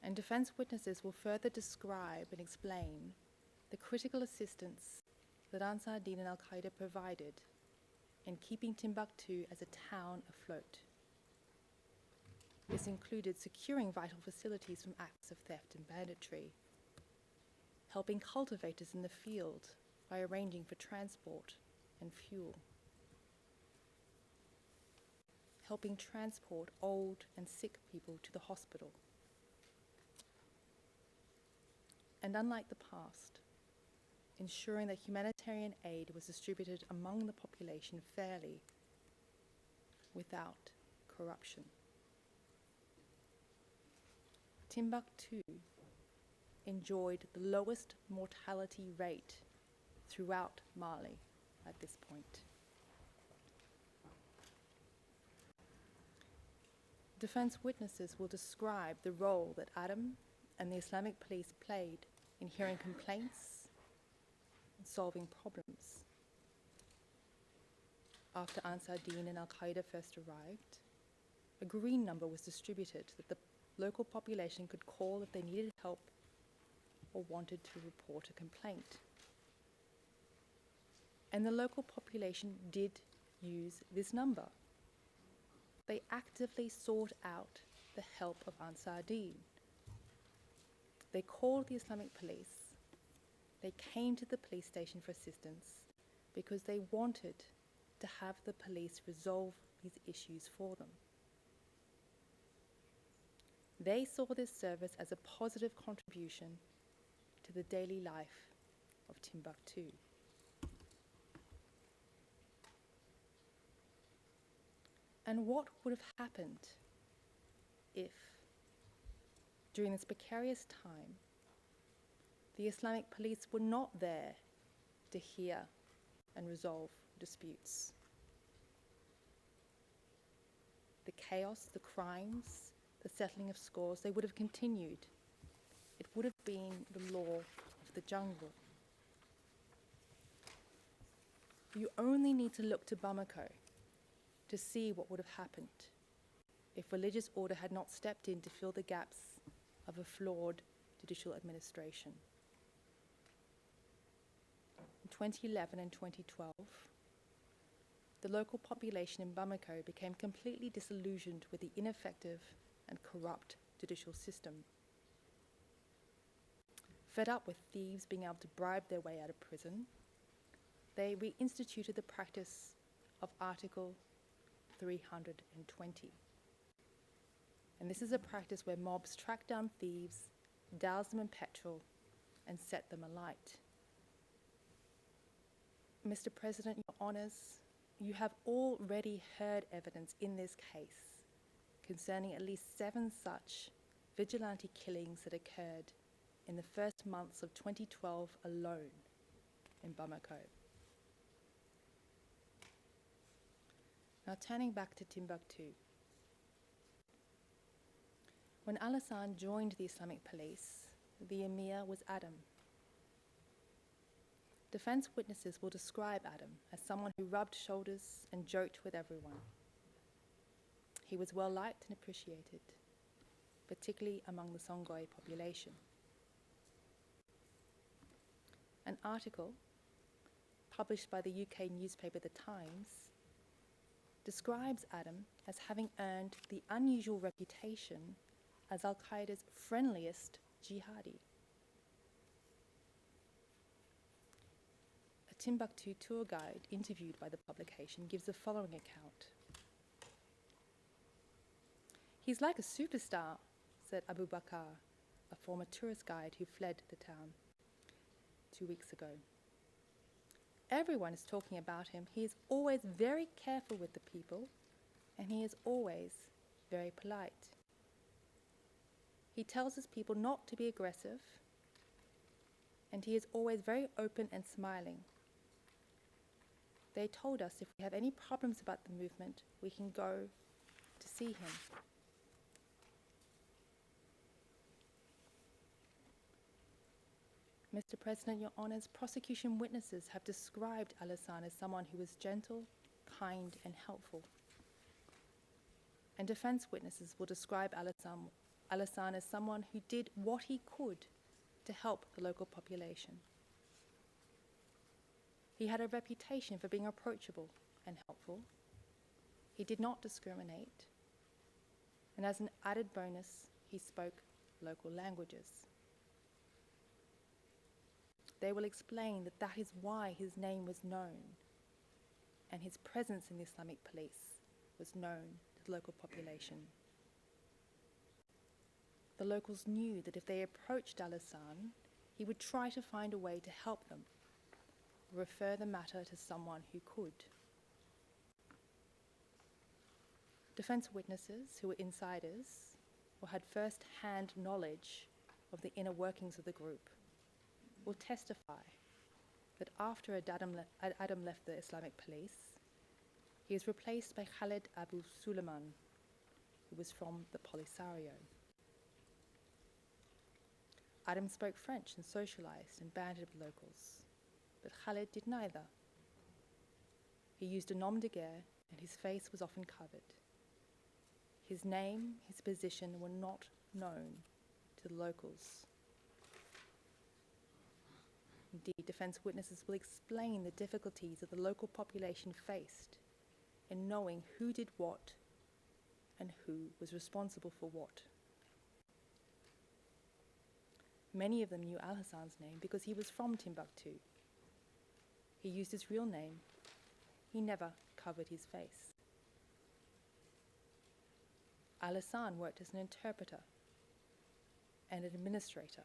[SPEAKER 5] And defense witnesses will further describe and explain the critical assistance that Ansar Dine and Al-Qaeda provided in keeping Timbuktu as a town afloat. This included securing vital facilities from acts of theft and banditry, helping cultivators in the field by arranging for transport and fuel, helping transport old and sick people to the hospital. And unlike the past, ensuring that humanitarian aid was distributed among the population fairly, without corruption. Timbuktu enjoyed the lowest mortality rate throughout Mali at this point. Defense witnesses will describe the role that Adam and the Islamic police played in hearing complaints and solving problems. After Ansar Dine and Al-Qaeda first arrived, a green number was distributed that the local population could call if they needed help or wanted to report a complaint. And the local population did use this number. They actively sought out the help of Ansar Dine. They called the Islamic police. They came to the police station for assistance because they wanted to have the police resolve these issues for them. They saw this service as a positive contribution to the daily life of Timbuktu. And what would have happened if, during this precarious time, the Islamic police were not there to hear and resolve disputes? The chaos, the crimes, the settling of scores, they would have continued. It would have been the law of the jungle. You only need to look to Bamako to see what would have happened if religious order had not stepped in to fill the gaps of a flawed judicial administration. In 2011 and 2012, the local population in Bamako became completely disillusioned with the ineffective and corrupt judicial system. Fed up with thieves being able to bribe their way out of prison, they reinstituted the practice of Article 320. And this is a practice where mobs track down thieves, douse them in petrol, and set them alight. Mr. President, Your Honours, you have already heard evidence in this case concerning at least 7 such vigilante killings that occurred in the first months of 2012 alone in Bamako. Now turning back to Timbuktu. When Alassane joined the Islamic police, the emir was Adam. Defense witnesses will describe Adam as someone who rubbed shoulders and joked with everyone. He was well liked and appreciated, particularly among the Songoi population. An article published by the UK newspaper The Times describes Adam as having earned the unusual reputation as Al-Qaeda's friendliest jihadi. A Timbuktu tour guide interviewed by the publication gives the following account. "He's like a superstar," said Abu Bakr, a former tourist guide who fled the town 2 weeks ago. "Everyone is talking about him. He is always very careful with the people, and he is always very polite. He tells his people not to be aggressive, and he is always very open and smiling. They told us if we have any problems about the movement, we can go to see him." Mr. President, Your Honours, prosecution witnesses have described Alassane as someone who was gentle, kind, and helpful. And defense witnesses will describe Alassane as someone who did what he could to help the local population. He had a reputation for being approachable and helpful. He did not discriminate. And as an added bonus, he spoke local languages. They will explain that that is why his name was known, and his presence in the Islamic police was known to the local population. The locals knew that if they approached Alassane, he would try to find a way to help them, refer the matter to someone who could. Defense witnesses who were insiders or had first-hand knowledge of the inner workings of the group will testify that after Adam left the Islamic police, he was replaced by Khaled Abu Suleiman, who was from the Polisario. Adam spoke French and socialized and banded with locals, but Khaled did neither. He used a nom de guerre and his face was often covered. His name, his position were not known to the locals. Indeed, defense witnesses will explain the difficulties that the local population faced in knowing who did what and who was responsible for what. Many of them knew Al Hassan's name because he was from Timbuktu. He used his real name. He never covered his face. Al Hassan worked as an interpreter and an administrator.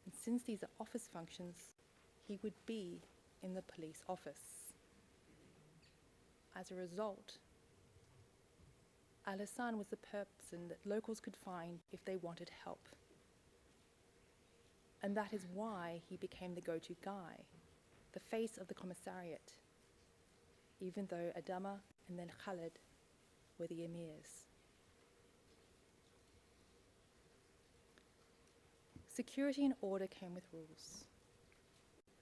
[SPEAKER 5] And since these are office functions, he would be in the police office. As a result, Al Hassan was the person that locals could find if they wanted help. And that is why he became the go-to guy, the face of the commissariat, even though Adama and then Khaled were the emirs. Security and order came with rules,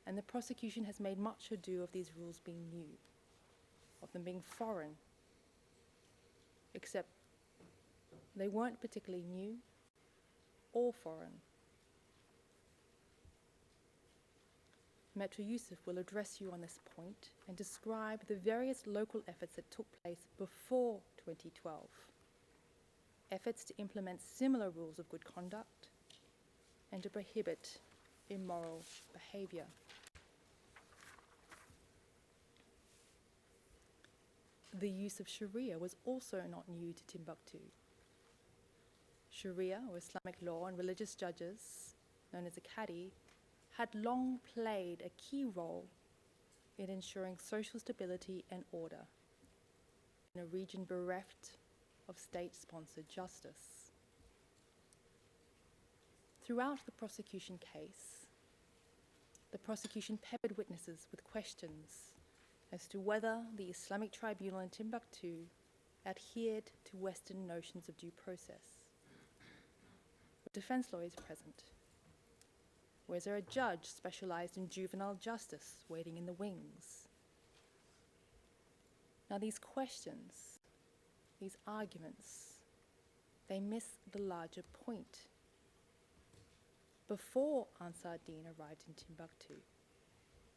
[SPEAKER 5] and the prosecution has made much ado of these rules being new, of them being foreign, except they weren't particularly new or foreign. Metro Yusuf will address you on this point and describe the various local efforts that took place before 2012, efforts to implement similar rules of good conduct and to prohibit immoral behavior. The use of Sharia was also not new to Timbuktu. Sharia, or Islamic law, and religious judges, known as a Qadi, had long played a key role in ensuring social stability and order in a region bereft of state-sponsored justice. Throughout the prosecution case, the prosecution peppered witnesses with questions as to whether the Islamic tribunal in Timbuktu adhered to Western notions of due process. Were defense lawyers present? Was there a judge specialized in juvenile justice waiting in the wings? Now these questions, these arguments, they miss the larger point. Before Ansar Dine arrived in Timbuktu,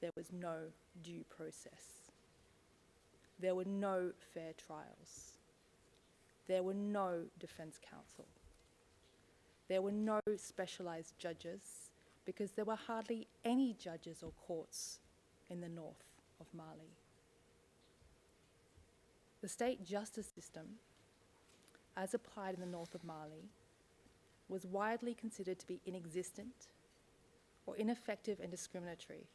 [SPEAKER 5] there was no due process. There were no fair trials. There were no defense counsel. There were no specialized judges because there were hardly any judges or courts in the north of Mali. The state justice system, as applied in the north of Mali, was widely considered to be inexistent or ineffective and discriminatory,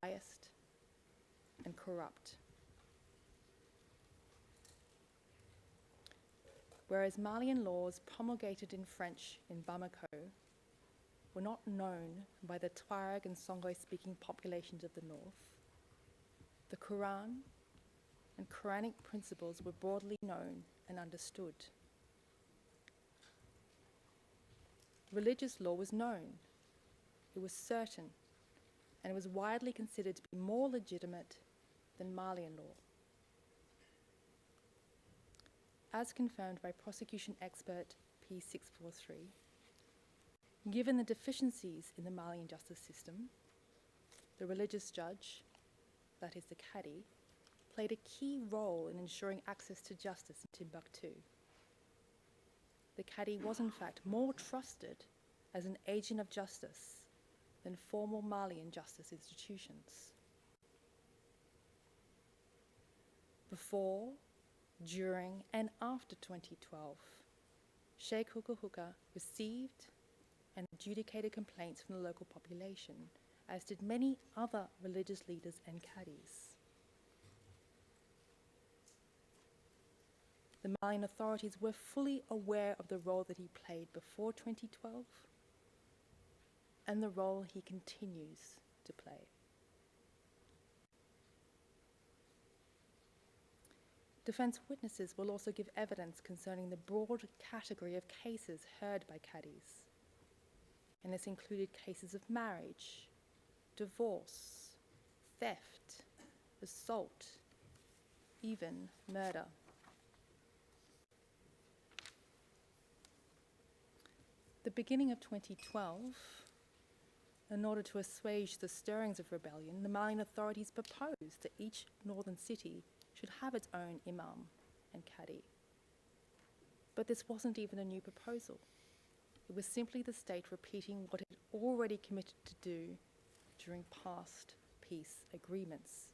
[SPEAKER 5] biased and corrupt. Whereas Malian laws promulgated in French in Bamako were not known by the Tuareg and Songhai-speaking populations of the north, the Quran and Quranic principles were broadly known and understood. Religious law was known, it was certain, and it was widely considered to be more legitimate than Malian law. As confirmed by prosecution expert P643, given the deficiencies in the Malian justice system, the religious judge, that is the Qadi, played a key role in ensuring access to justice in Timbuktu. The Qadi was in fact more trusted as an agent of justice than formal Malian justice institutions. Before, during, and after 2012, Sheikh Huka Huka received and adjudicated complaints from the local population, as did many other religious leaders and Qadis. The Malian authorities were fully aware of the role that he played before 2012 and the role he continues to play. Defence witnesses will also give evidence concerning the broad category of cases heard by caddies, and this included cases of marriage, divorce, theft, assault, even murder. The beginning of 2012, in order to assuage the stirrings of rebellion, the Malian authorities proposed that each northern city should have its own imam and cadi. But this wasn't even a new proposal. It was simply the state repeating what it had already committed to do during past peace agreements.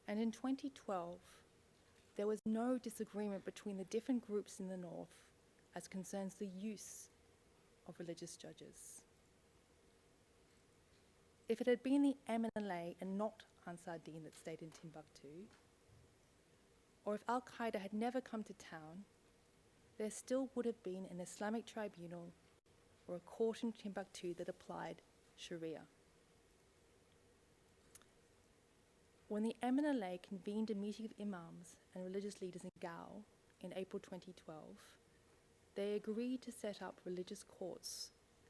[SPEAKER 5] And in 2012, there was no disagreement between the different groups in the north as concerns the use of religious judges. If it had been the MNLA and not Ansar Dine that stayed in Timbuktu, or if Al-Qaeda had never come to town, there still would have been an Islamic tribunal or a court in Timbuktu that applied Sharia. When the MNLA convened a meeting of imams and religious leaders in Gao in April 2012, they agreed to set up religious courts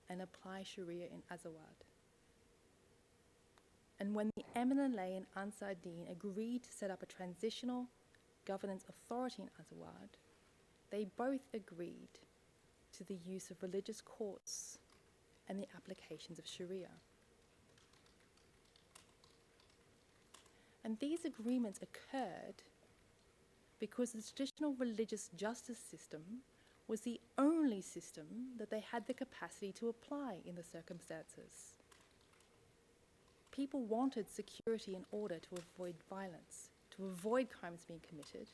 [SPEAKER 5] and apply Sharia in Azawad. And when the MNLA and Ansar Dine agreed to set up a transitional governance authority in Azawad, they both agreed to the use of religious courts and the applications of Sharia. And these agreements occurred because the traditional religious justice system was the only system that they had the capacity to apply in the circumstances. People wanted security and order to avoid violence, to avoid crimes being committed,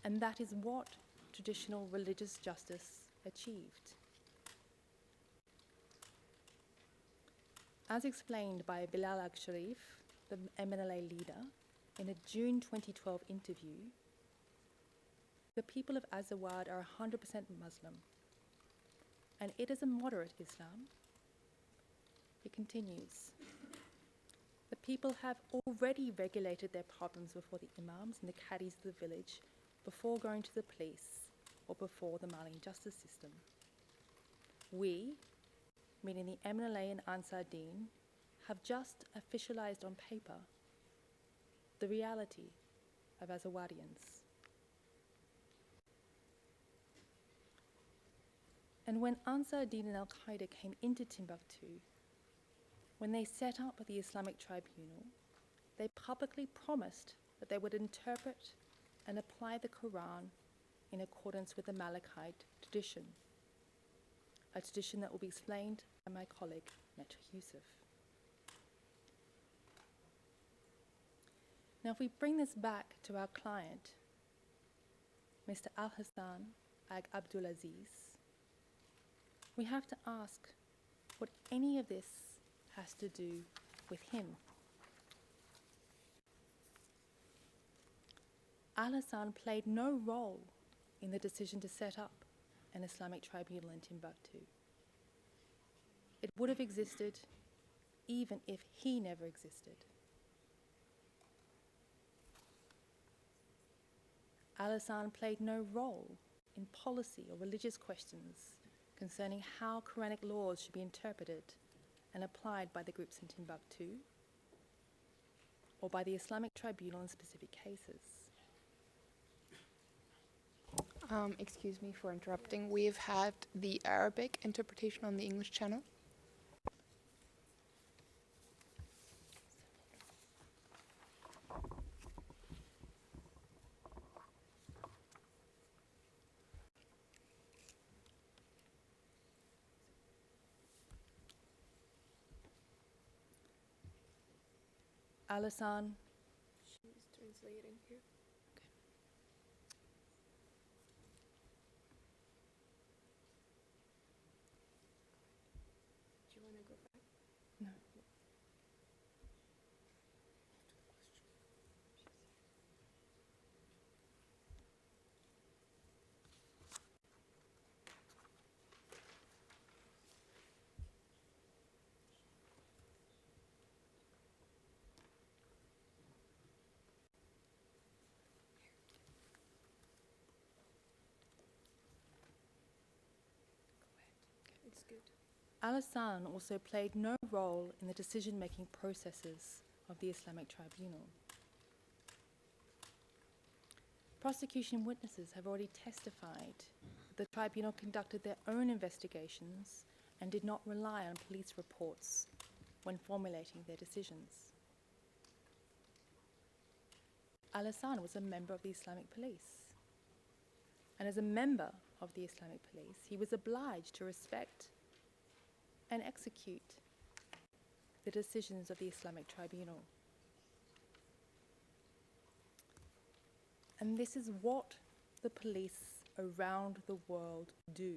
[SPEAKER 5] and that is what traditional religious justice achieved. As explained by Bilal Ag-Sharif, the MNLA leader, in a June 2012 interview, the people of Azawad are 100% Muslim, and it is a moderate Islam. He continues, the people have already regulated their problems before the imams and the cadis of the village before going to the police or before the Malian justice system. We, meaning the MNLA and Ansar Dine, have just officialized on paper the reality of Azawadians. And when Ansar Dine and Al-Qaeda came into Timbuktu, when they set up the Islamic Tribunal, they publicly promised that they would interpret and apply the Quran in accordance with the Malikite tradition, a tradition that will be explained by my colleague, Maitre Youssef. Now, if we bring this back to our client, Mr. Al-Hassan Ag Abdulaziz, we have to ask what any of this has to do with him. Al-Hassan played no role in the decision to set up an Islamic tribunal in Timbuktu. It would have existed even if he never existed. Al-Hassan played no role in policy or religious questions concerning how Quranic laws should be interpreted and applied by the groups in Timbuktu or by the Islamic Tribunal in specific cases.
[SPEAKER 3] Excuse me for interrupting. We've had the Arabic interpretation on the English channel. Al-Hassan.
[SPEAKER 1] She's translating here. Do you want to go back?
[SPEAKER 3] No.
[SPEAKER 1] good.
[SPEAKER 5] Al-Hassan also played no role in the decision-making processes of the Islamic Tribunal. Prosecution witnesses have already testified that the tribunal conducted their own investigations and did not rely on police reports when formulating their decisions. Al-Hassan was a member of the Islamic police. And as a member of the Islamic police, he was obliged to respect and execute the decisions of the Islamic Tribunal. And this is what the police around the world do.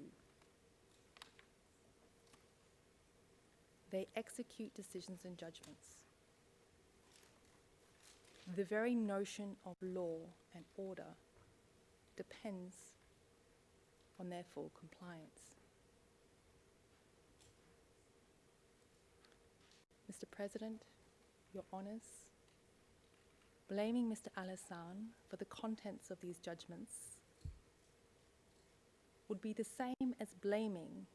[SPEAKER 5] They execute decisions and judgments. The very notion of law and order depends on their full compliance. Mr. President, Your Honours, blaming Mr. Al-Hassan for the contents of these judgments would be the same as blaming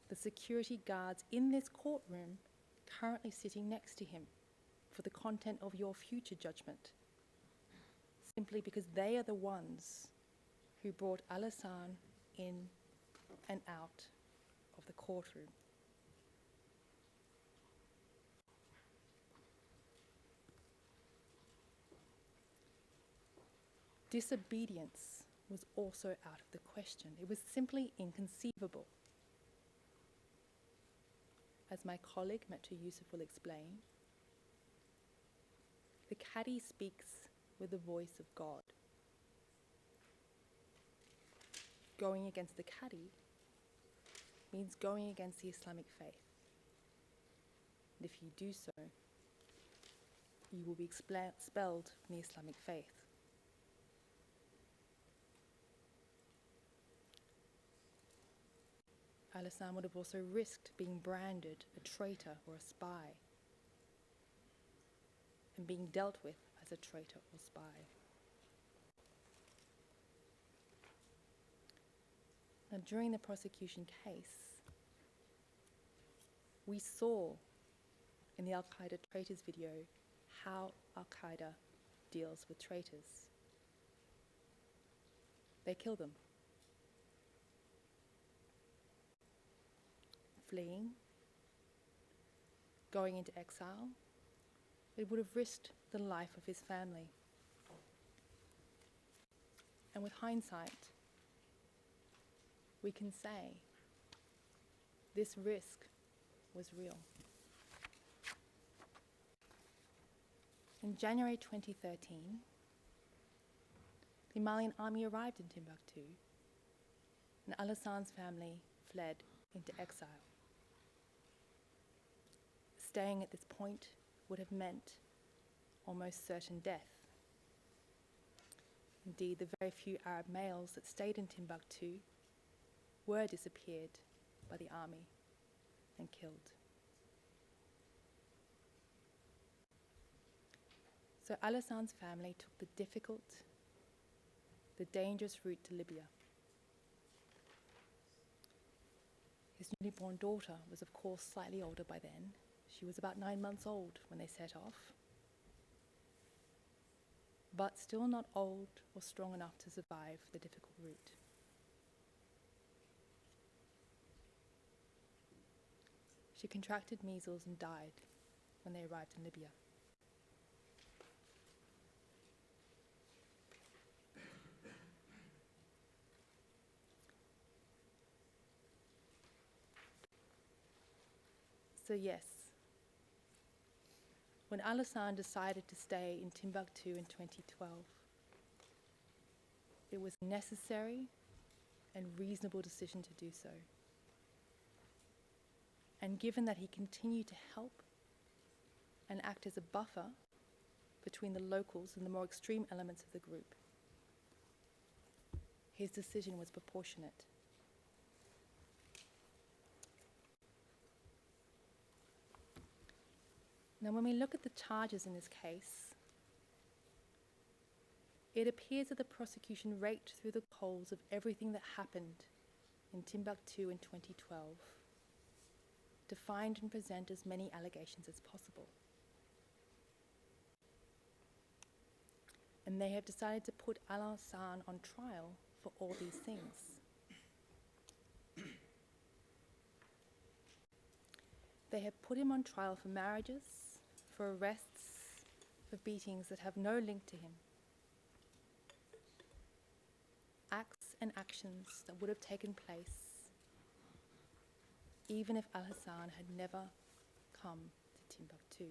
[SPEAKER 5] the security guards in this courtroom currently sitting next to him for the content of your future judgment, simply because they are the ones who brought Al-Hassan in and out of the courtroom. Disobedience was also out of the question. It was simply inconceivable. As my colleague Metro Yusuf will explain, the Qadi speaks with the voice of God. Going against the Qadi means going against the Islamic faith. And if you do so, you will be expelled from the Islamic faith. Al-Hassan would have also risked being branded a traitor or a spy and being dealt with as a traitor or spy. Now, during the prosecution case, we saw in the Al-Qaeda traitors video how Al-Qaeda deals with traitors. They kill them. Fleeing, going into exile, it would have risked the life of his family. And with hindsight, we can say this risk was real. In January 2013, the Malian army arrived in Timbuktu, and Al-Hassan's family fled into exile. Staying at this point would have meant almost certain death. Indeed, the very few Arab males that stayed in Timbuktu were disappeared by the army and killed. So Al-Hassan's family took the difficult, the dangerous route to Libya. His newly born daughter was, of course, slightly older by then. She was about 9 months old when they set off, but still not old or strong enough to survive the difficult route. She contracted measles and died when they arrived in Libya. So yes, when Al-Hassan decided to stay in Timbuktu in 2012, it was a necessary and reasonable decision to do so. And given that he continued to help and act as a buffer between the locals and the more extreme elements of the group, his decision was proportionate. Now, when we look at the charges in this case, it appears that the prosecution raked through the coals of everything that happened in Timbuktu in 2012 to find and present as many allegations as possible. And they have decided to put Al-Hassan on trial for all these things. They have put him on trial for marriages, for arrests, for beatings that have no link to him. Acts and actions that would have taken place even if Al-Hassan had never come to Timbuktu.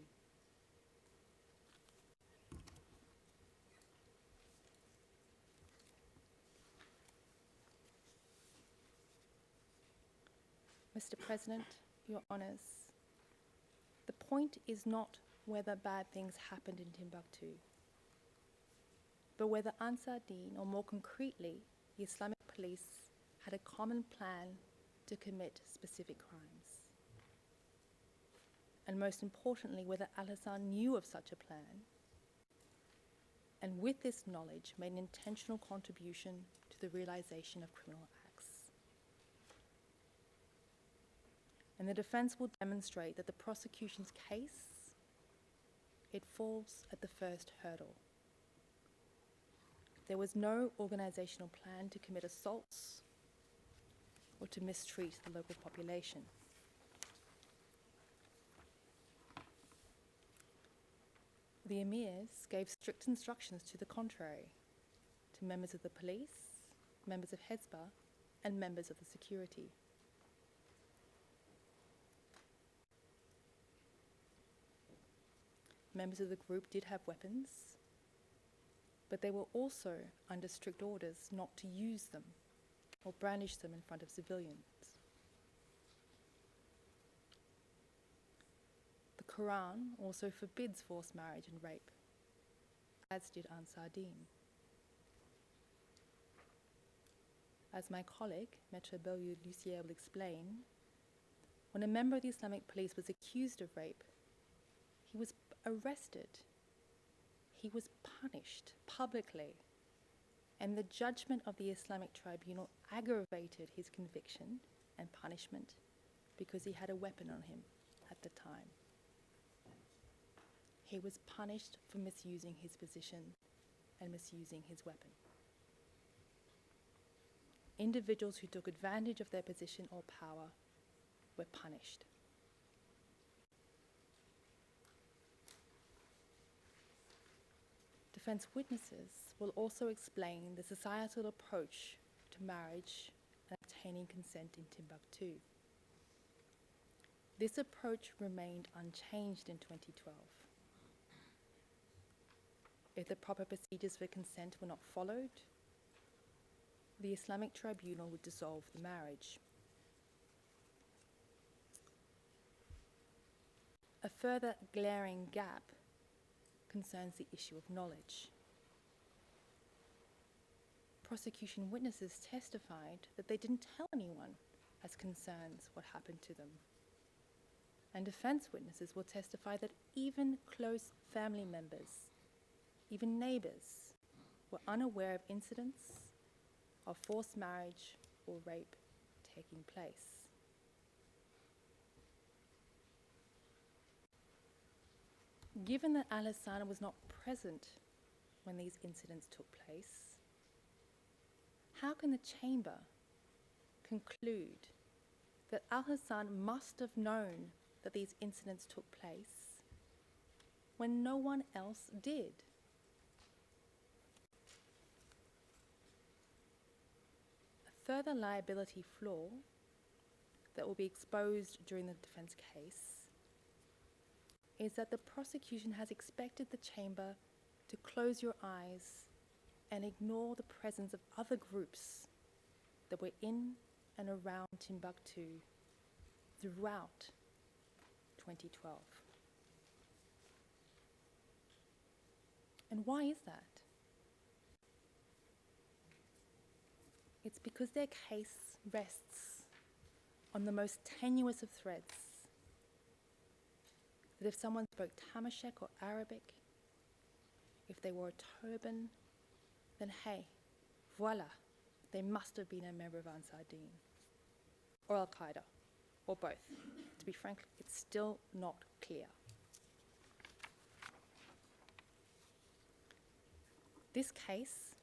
[SPEAKER 5] Mr. President, Your Honours, the point is not whether bad things happened in Timbuktu, but whether Ansar Dine, or more concretely, the Islamic police, had a common plan to commit specific crimes. And most importantly, whether Al-Hassan knew of such a plan, and with this knowledge made an intentional contribution to the realization of criminal acts. And the defense will demonstrate that the prosecution's case, it falls at the first hurdle. There was no organizational plan to commit assaults or to mistreat the local population. The emirs gave strict instructions to the contrary to members of the police, members of Hezbollah, and members of the security. Members of the group did have weapons, but they were also under strict orders not to use them or brandish them in front of civilians. The Quran also forbids forced marriage and rape, as did Ansar Dine. As my colleague, Maître Bellieu-Lucier, will explain, when a member of the Islamic police was accused of rape, he was arrested. He was punished publicly, and the judgment of the Islamic tribunal aggravated his conviction and punishment because he had a weapon on him at the time. He was punished for misusing his position and misusing his weapon. Individuals who took advantage of their position or power were punished. Defense witnesses will also explain the societal approach to marriage and obtaining consent in Timbuktu. This approach remained unchanged in 2012. If the proper procedures for consent were not followed, the Islamic tribunal would dissolve the marriage. A further glaring gap concerns the issue of knowledge. Prosecution witnesses testified that they didn't tell anyone as concerns what happened to them. And defense witnesses will testify that even close family members, even neighbors, were unaware of incidents of forced marriage or rape taking place. Given that Al-Hassan was not present when these incidents took place, how can the chamber conclude that Al-Hassan must have known that these incidents took place when no one else did? A further liability flaw that will be exposed during the defense case is that the prosecution has expected the chamber to close your eyes and ignore the presence of other groups that were in and around Timbuktu throughout 2012. And why is that? It's because their case rests on the most tenuous of threads. That if someone spoke Tamashek or Arabic, if they wore a turban, then hey, voila, they must have been a member of Ansar Dine or Al-Qaeda or both? To be frank, it's still not clear. This case,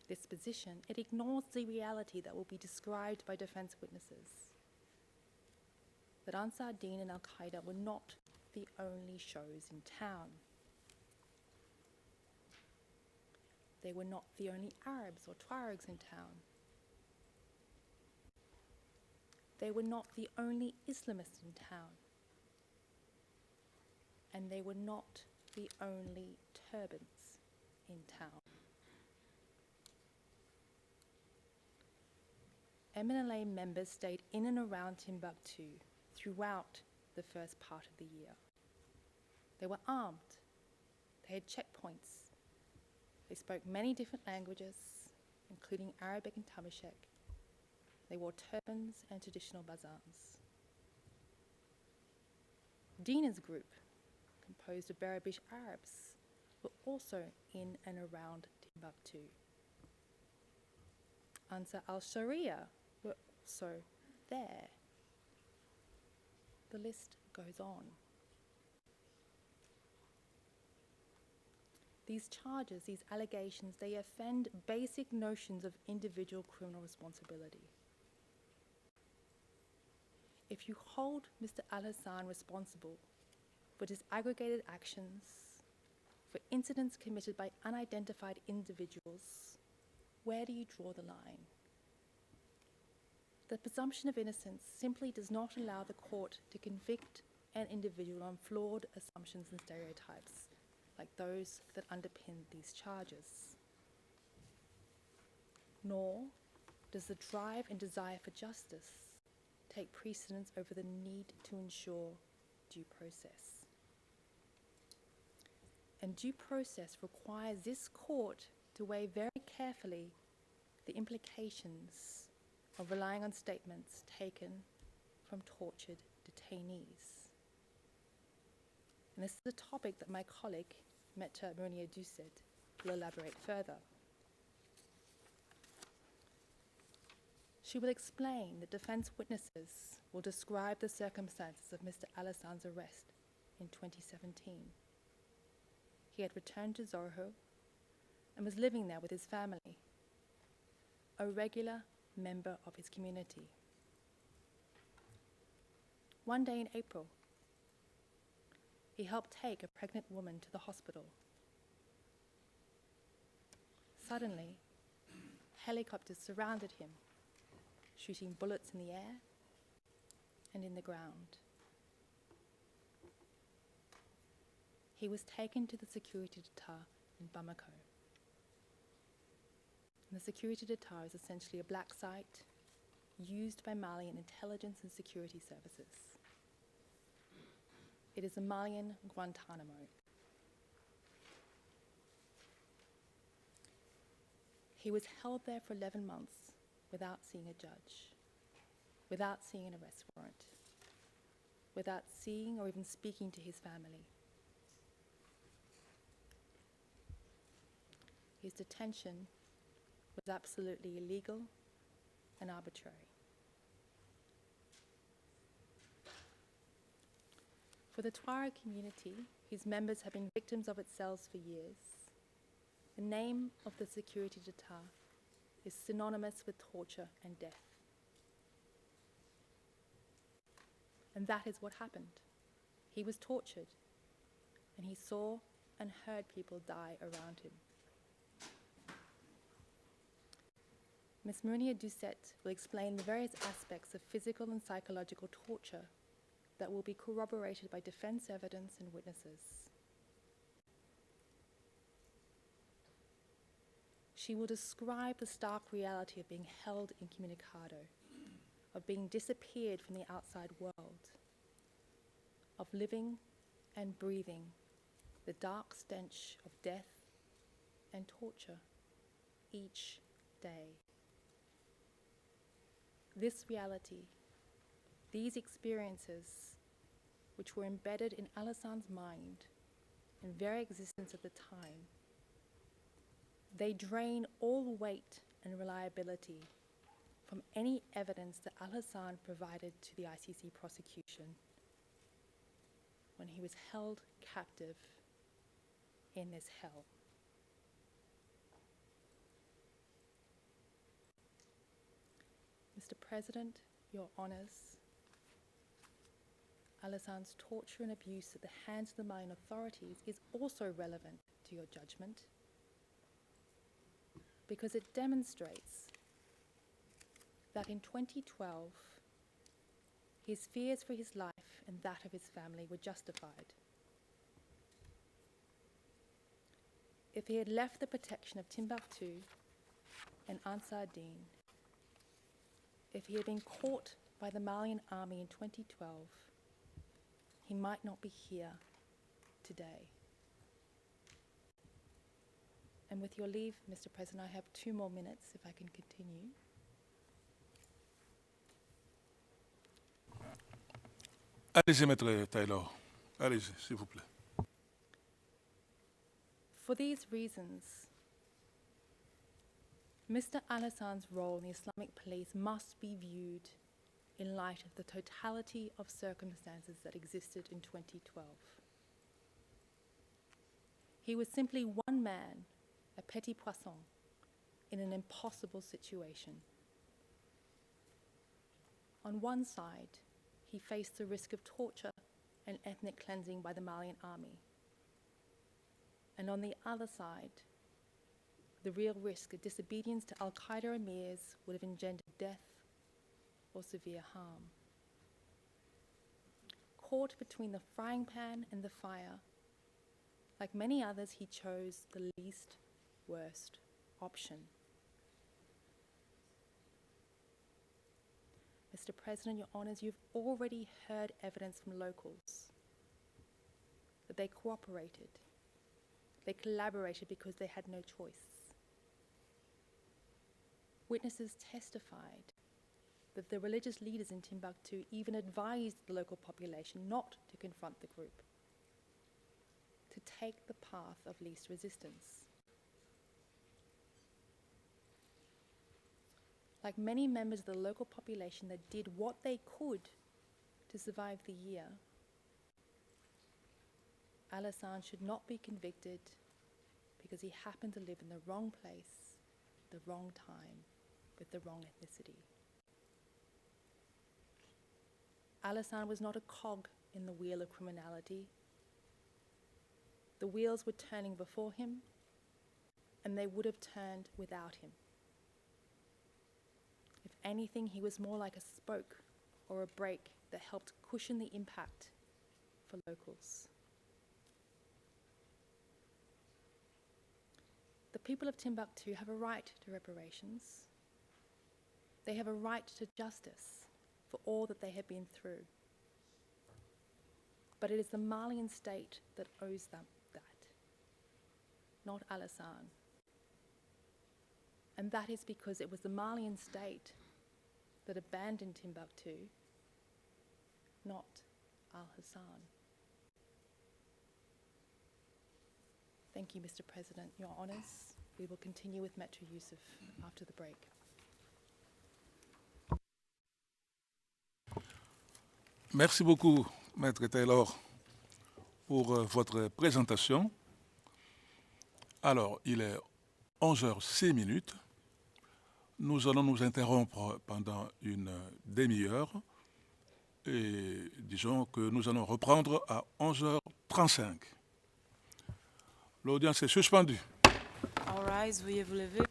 [SPEAKER 5] this position, it ignores the reality that will be described by defense witnesses. That Ansar Dine and Al-Qaeda were not the only shows in town. They were not the only Arabs or Tuaregs in town. They were not the only Islamists in town. And they were not the only turbans in town. MNLA members stayed in and around Timbuktu throughout the first part of the year. They were armed. They had checkpoints. They spoke many different languages, including Arabic and Tamashek. They wore turbans and traditional bazars. Dina's group, composed of Barabish Arabs, were also in and around Timbuktu. Ansar al-Sharia were also there. The list goes on. These charges, these allegations, they offend basic notions of individual criminal responsibility. If you hold Mr. Al-Hassan responsible for disaggregated actions, for incidents committed by unidentified individuals, where do you draw the line? The presumption of innocence simply does not allow the court to convict an individual on flawed assumptions and stereotypes, like those that underpin these charges. Nor does the drive and desire for justice take precedence over the need to ensure due process. And due process requires this court to weigh very carefully the implications of relying on statements taken from tortured detainees. And this is a topic that my colleague, Metta Mounia Doucet, will elaborate further. She will explain that defense witnesses will describe the circumstances of Mr. Al-Hassan's arrest in 2017. He had returned to Zorho and was living there with his family, a regular member of his community. One day in April, he helped take a pregnant woman to the hospital. Suddenly, helicopters surrounded him, shooting bullets in the air and in the ground. He was taken to the security detail in Bamako. And the security detail is essentially a black site used by Malian intelligence and security services. It is a Malian Guantanamo. He was held there for 11 months without seeing a judge, without seeing an arrest warrant, without seeing or even speaking to his family. His detention was absolutely illegal and arbitrary. For the Tuareg community, whose members have been victims of its cells for years, the name of the security detail is synonymous with torture and death. And that is what happened. He was tortured, and he saw and heard people die around him. Ms. Mounia Doucet will explain the various aspects of physical and psychological torture that will be corroborated by defense evidence and witnesses. She will describe the stark reality of being held incommunicado, of being disappeared from the outside world, of living and breathing the dark stench of death and torture each day. This reality, these experiences, which were embedded in Al-Hassan's mind and very existence at the time, they drain all weight and reliability from any evidence that Al-Hassan provided to the ICC prosecution when he was held captive in this hell. Mr. President, Your Honours, Al-Hassan's torture and abuse at the hands of the Malian authorities is also relevant to your judgment because it demonstrates that in 2012, his fears for his life and that of his family were justified. If he had left the protection of Timbuktu and Ansar Dine, if he had been caught by the Malian army in 2012, he might not be here today. And with your leave, Mr. President, I have 2 more minutes if I can continue.
[SPEAKER 2] Allez-y, Maître Taylor. Allez-y, s'il vous plaît.
[SPEAKER 5] For these reasons, Mr. Al-Hassan's role in the Islamic police must be viewed in light of the totality of circumstances that existed in 2012. He was simply one man, a petit poisson, in an impossible situation. On one side, he faced the risk of torture and ethnic cleansing by the Malian army. And on the other side, the real risk of disobedience to Al-Qaeda emirs would have engendered death or severe harm. Caught between the frying pan and the fire, like many others, he chose the least worst option. Mr. President, Your Honours, you've already heard evidence from locals that they cooperated, they collaborated because they had no choice. Witnesses testified that the religious leaders in Timbuktu even advised the local population not to confront the group, to take the path of least resistance. Like many members of the local population that did what they could to survive the year, Al-Hassan should not be convicted because he happened to live in the wrong place, the wrong time, with the wrong ethnicity. Al-Hassan was not a cog in the wheel of criminality. The wheels were turning before him, and they would have turned without him. If anything, he was more like a spoke or a brake that helped cushion the impact for locals. The people of Timbuktu have a right to reparations. They have a right to justice for all that they have been through. But it is the Malian state that owes them that, not Al-Hassan. And that is because it was the Malian state that abandoned Timbuktu, not Al-Hassan. Thank you, Mr. President. Your Honours, we will continue with Metro Yusuf after the break.
[SPEAKER 2] Merci beaucoup, Maître Taylor, pour votre présentation. Alors, il est 11h06. Nous allons nous interrompre pendant une demi-heure et disons que nous allons reprendre à 11h35. L'audience est suspendue.
[SPEAKER 4] All rise, veuillez vous lever.